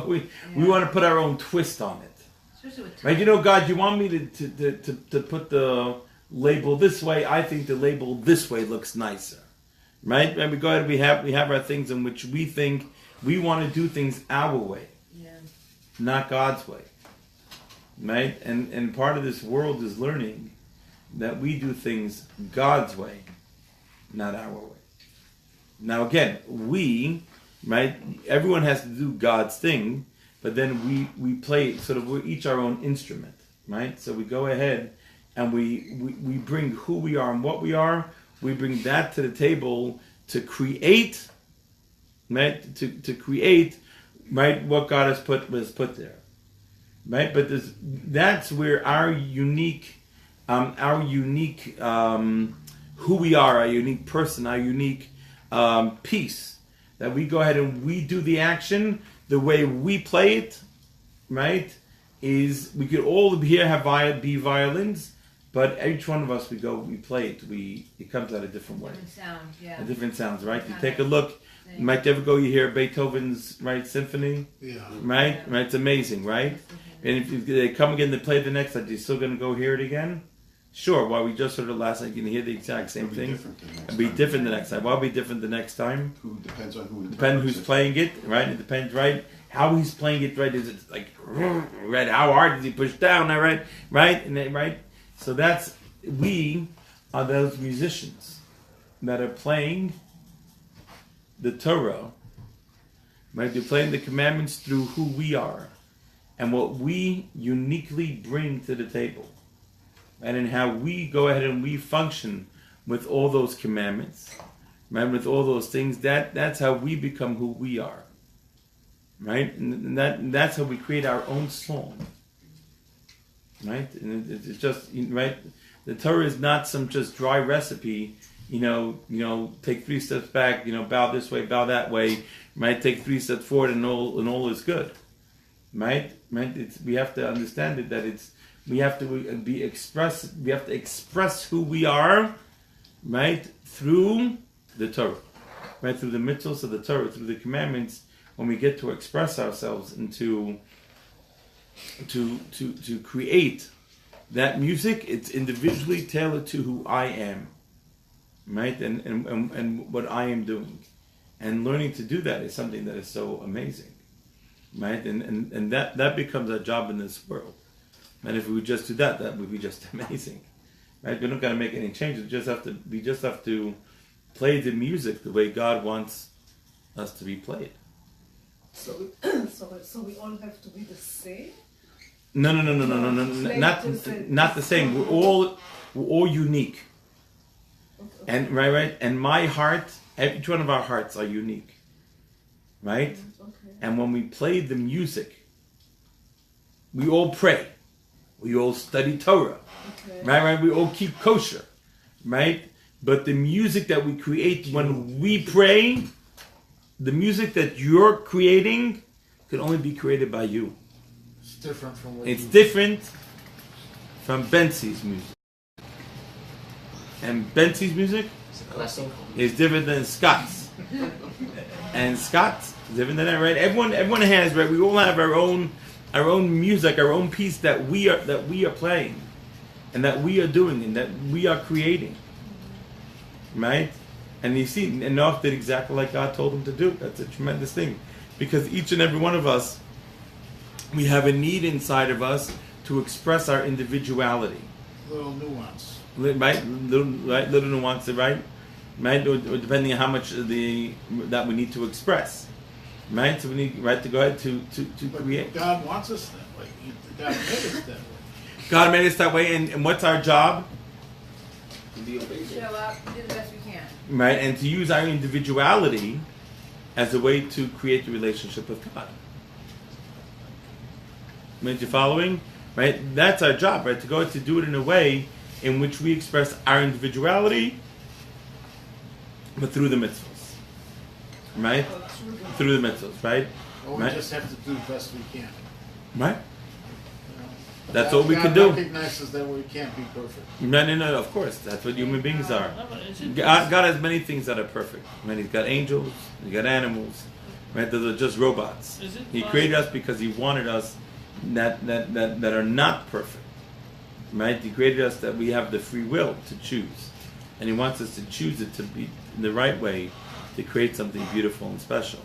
we want to put our own twist on it. Especially with Right, you know, God, you want me to put the label this way. I think the label this way looks nicer. Right? And we go ahead, we have our things in which we think we want to do things our way. Not God's way. Right? And part of this world is learning that we do things God's way, not our way. Now again, right, everyone has to do God's thing, but then we play sort of, we're each our own instrument, right? So we go ahead and we bring who we are and what we are, we bring that to the table to create, right? To create, right, what God has put there, right? But that's where our unique, who we are, our unique person, our unique piece, that we go ahead and we do the action the way we play it, right? Is we could all here be violins, but each one of us we play it. It comes out a different way. Different sound, yeah. A different sounds, right? You Got take it. a look. You might ever go. You hear Beethoven's symphony, Yeah. right? It's amazing, right? And if they come again to play the next night, you're still going to go hear it again? Sure. While we just heard it last night, you can hear the exact same thing. It'll be different the next time. Why will be different the next time? Depends on who. Depends who's playing it, right? It depends, right? How he's playing it, right? Is it like, right? How hard does he push down, right? Right? And then, right? So we are those musicians that are playing the Torah, right? They're playing the commandments through who we are and what we uniquely bring to the table, and in how we go ahead and we function with all those commandments, right? With all those things, that's how we become who we are, right? And that's how we create our own song, right? And it's just, right? The Torah is not some just dry recipe. Take 3 steps back, bow this way, bow that way, right? Take 3 steps forward and all is good. Right? We have to understand it, that we have to express who we are, right? Through the Torah. Right? Through the mitzvahs of the Torah, through the commandments, when we get to express ourselves and to create that music, it's individually tailored to who I am. Right, and what I am doing, and learning to do that is something that is so amazing, right? And that becomes our job in this world. And if we would just do that would be just amazing, right? We don't got to make any changes. We just have to play the music the way God wants us to be played. So we all have to be the same. No. Not the same. We're all unique. And right, and my heart, each one of our hearts are unique, right? Okay. And when we play the music, we all pray, we all study Torah, Okay. right? We all keep kosher, right? But the music that we create when we pray, the music that you're creating, can only be created by you. It's different from what It's different from Bentzi's music. And Bentzi's music is different than Scott's. And Scott's is different than that, right? Everyone has, right? We all have our own music, our own piece that we are playing, and that we are doing, and that we are creating. Right? And you see, Enoch did exactly like God told him to do. That's a tremendous thing. Because each and every one of us, we have a need inside of us to express our individuality. little nuance. Right, little nuance, right, or depending on how much that we need to express, right. So we need to go ahead to But create. God wants us that way. God made us that way. God made us that way, and what's our job? Show up, do the best we can. Right, and to use our individuality as a way to create the relationship with God. Right, you following? Right, that's our job. Right, to go to do it in a way in which we express our individuality, but through the mitzvahs. Right? Through the mitzvahs, right? Well, we Right? just have to do the best we can. Right? You know? That's God, all we God can do. recognizes that we can't be perfect. No, of course. That's what human beings are. No, but is it- God has many things that are perfect. Right? He's got angels, he's got animals. Right? Those are just robots. Is it He possible- created us because he wanted us that are not perfect. Right? He created us that we have the free will to choose. And he wants us to choose it to be in the right way to create something beautiful and special.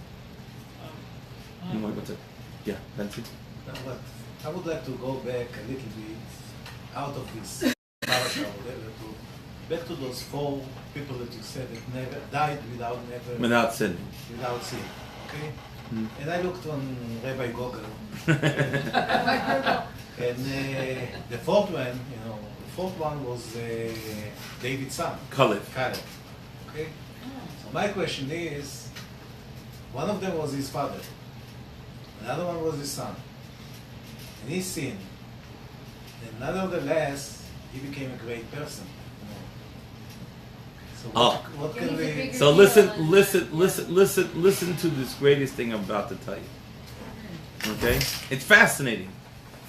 What's it? Yeah, Bentzi? But I would like to go back a little bit out of this parasha, back to those 4 people that you said that never died Without sin. without sin. Okay? Mm. And I looked on Rabbi Gogel, and the fourth one was David's son, Kollel. Caleb. Okay? So my question is, one of them was his father, another one was his son, and he sinned. And nonetheless, he became a great person. So what can we? So listen to this greatest thing I'm about to tell you. Okay, it's fascinating.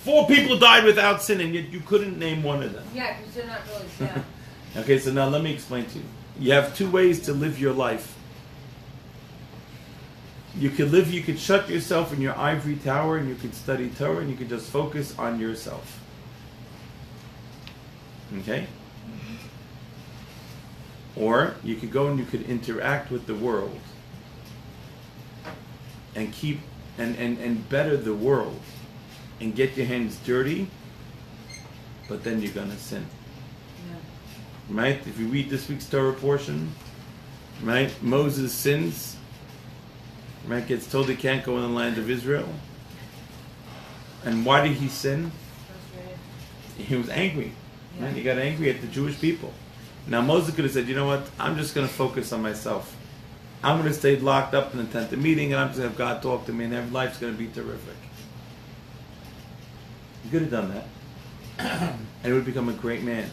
4 people died without sin, and yet you couldn't name one of them. Yeah, because they're not really sad. Okay, so now let me explain to you. You have 2 ways to live your life. You could shut yourself in your ivory tower and you could study Torah and you could just focus on yourself. Okay? Or you could go and you could interact with the world and keep and better the world and get your hands dirty, but then you're gonna sin. Yeah. Right? If you read this week's Torah portion, right, Moses sins, right, gets told he can't go in the land of Israel. And why did he sin? He was angry. Yeah. Right? He got angry at the Jewish people. Now Moses could have said, you know what, I'm just going to focus on myself. I'm going to stay locked up and attend the meeting and I'm just going to have God talk to me and life's going to be terrific. He could have done that. And he would become a great man.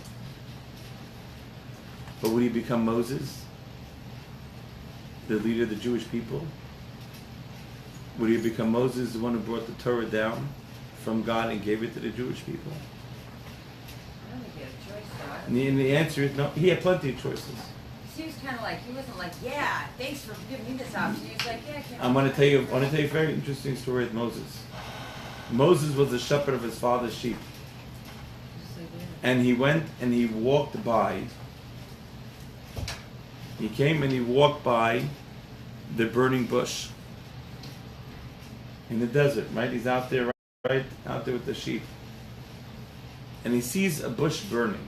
But would he become Moses? The leader of the Jewish people? Would he become Moses, the one who brought the Torah down from God and gave it to the Jewish people? I don't think he had a choice, though. And the answer is no. He had plenty of choices. He was kind of like, he wasn't like, yeah, thanks for giving me this option. He was like, yeah, I can't. I want to tell you a very interesting story of Moses. Moses was the shepherd of his father's sheep. And he went and he walked by. He came and he walked by the burning bush in the desert, right? He's out there, right out there with the sheep. And he sees a bush burning.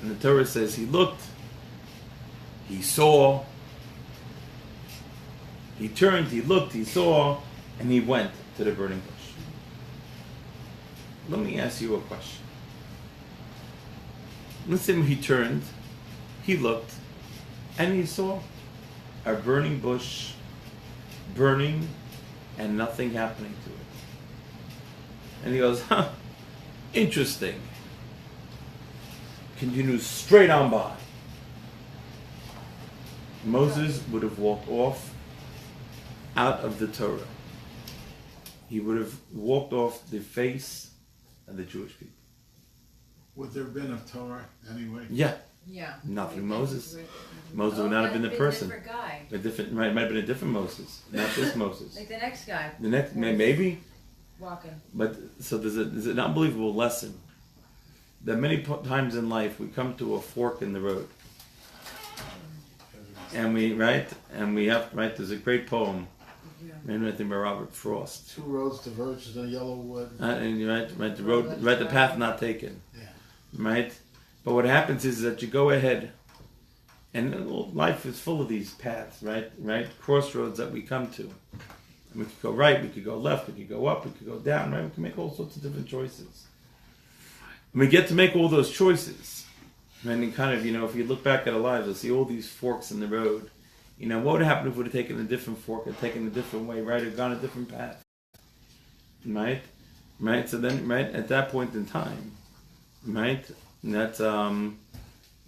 And the Torah says he looked, he saw, he turned, he looked, he saw, and he went to the burning bush. Let me ask you a question. Listen, he turned, he looked, and he saw a burning bush burning and nothing happening to it. And he goes, interesting. Continues straight on by. Moses would have walked off out of the Torah. He would have walked off the face of the Jewish people. Would there have been a Torah anyway? Yeah. Yeah. Not through Moses. Moses would not have been the person. A different guy. Might have been a different Moses, not this Moses. Like the next guy. The next, maybe. Walking. But so there's an unbelievable lesson that many times in life we come to a fork in the road, and we have there's a great poem. Maybe I think by Robert Frost. 2 roads diverge in a yellow wood. And the road, the path not taken. Yeah. Right? But what happens is that you go ahead, and life is full of these paths, right? Crossroads that we come to. And we could go right, we could go left, we could go up, we could go down, right? We can make all sorts of different choices. And we get to make all those choices. And then kind of, if you look back at our lives, you'll see all these forks in the road. What would happen if we would have taken a different fork or taken a different way, right? Or gone a different path. Right? So then, at that point in time, right? And that's,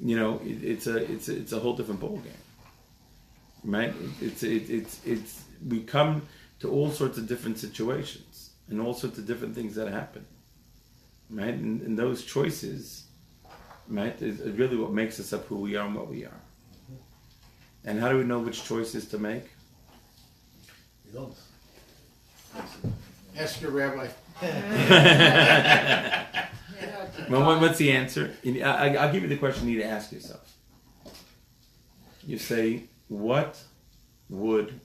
it's a whole different ballgame. Right? It's we come to all sorts of different situations and all sorts of different things that happen. Right? And those choices, right, is really what makes us up who we are and what we are. And how do we know which choices to make? You don't. Ask your rabbi. Well, what's the answer? I'll give you the question you need to ask yourself. You say, what would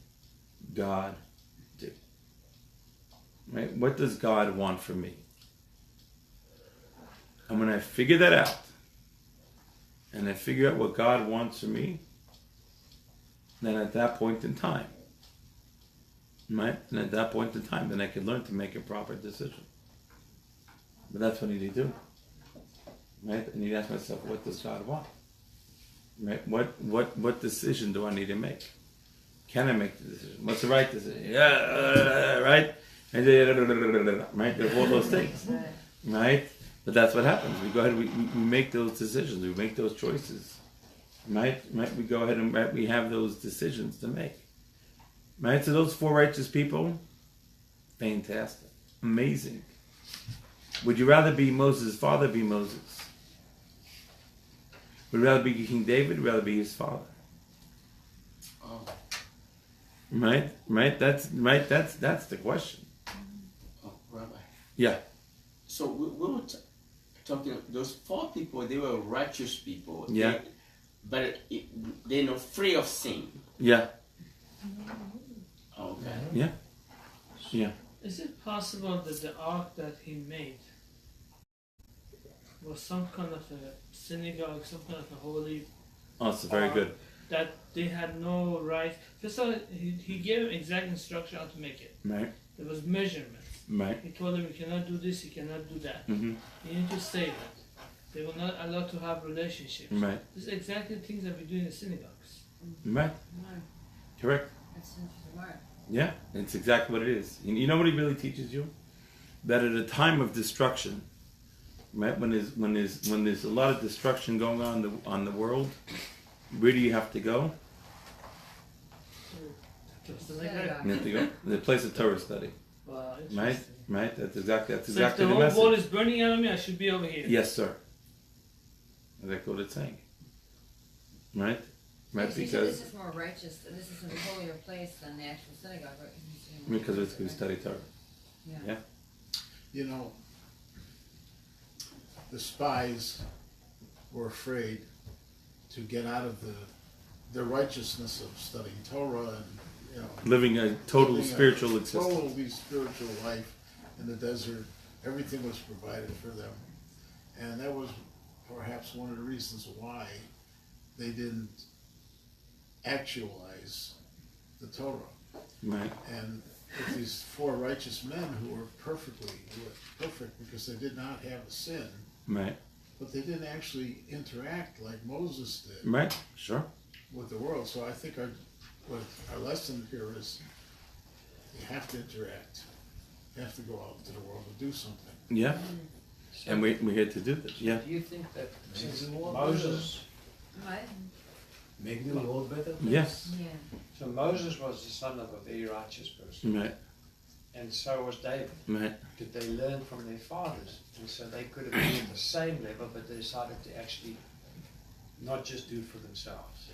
God do? Right? What does God want from me? And when I figure that out, and I figure out what God wants from me, then at that point in time, right? And at that point in time, then I can learn to make a proper decision. But that's what I need to do. Right? I need to ask myself, what does God want? Right? What decision do I need to make? Can I make the decision? What's the right decision? Yeah, right? And right? There's all those things, right? But that's what happens. We go ahead. We make those decisions. We make those choices, right? We go ahead and we have those decisions to make, right? So those 4 righteous people, fantastic, amazing. Would you rather be Moses' father? Be Moses. Would you rather be King David? Would you rather be his father? Oh. Right. That's the question. Oh, Rabbi. Yeah. So we were talking. Those 4 people, they were righteous people. Yeah. But they're not free of sin. Yeah. Okay. Yeah. Yeah. Is it possible that the ark that he made was some kind of a synagogue, some kind of a holy Oh, it's very ark good. that they had no right? First of all, he gave them exact instruction how to make it. Right. There was measurements. Right. He told them you cannot do this, you cannot do that. Mm-hmm. You need to say that. They were not allowed to have relationships. Right. This is exactly the things that we do in the synagogues. Right. Correct. That's smart. Yeah, it's exactly what it is. You know what he really teaches you? That at a time of destruction, right? When there's a lot of destruction going on the world, where do you have to go? Synagogue. You have to go the place of Torah study. Wow, Right? interesting. Right? That's exactly So if the the whole message. world is burning out of me, I should be over here. Yes, sir. That's what it's saying. Right? Right, So you said because this is more righteous, this is a holier place than the actual synagogue, right? because it's we study Torah. Yeah. Yeah. You know, the spies were afraid to get out of the righteousness of studying Torah and, you know, Living a total living spiritual a existence. totally spiritual life in the desert. Everything was provided for them, and that was perhaps one of the reasons why they didn't actualize the Torah. Right. And with these 4 righteous men who were perfect because they did not have a sin, Right. but they didn't actually interact like Moses did Right. Sure. with the world. So I think our lesson here is you have to interact. You have to go out to the world and do something. Yeah. And we're here to do this. Yeah. Do you think that since the world Moses, What? Make the world better? Yes. Yeah. so Moses was the son of a very righteous person, Right. and so was David. Right. Did they learn from their fathers? And so they could have been at the same level, but they decided to actually not just do it for themselves.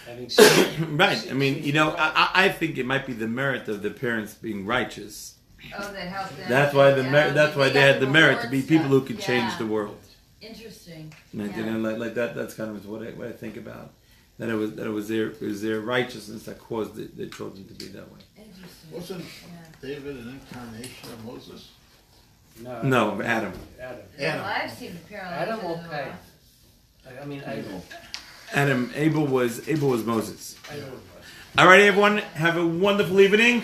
Having seen, Right. I mean, you know, I think it might be the merit of the parents being righteous. Oh, that helped them. That's why that's why they had the merit to be reward people who stuff. could change Yeah. the world. Interesting. And, you Yeah. know, like that. That's kind of what I think about. That it was their righteousness that caused the children to be that way. Interesting. Wasn't Yeah. David an incarnation of Moses? No, Adam. Adam. Well, I've seen the parallels. Adam in or the Cain? law. I mean Abel. Adam. Abel was Moses. Abel. All right, everyone. Have a wonderful evening.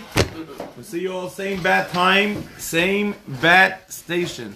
We'll see you all same bat time, same bat station.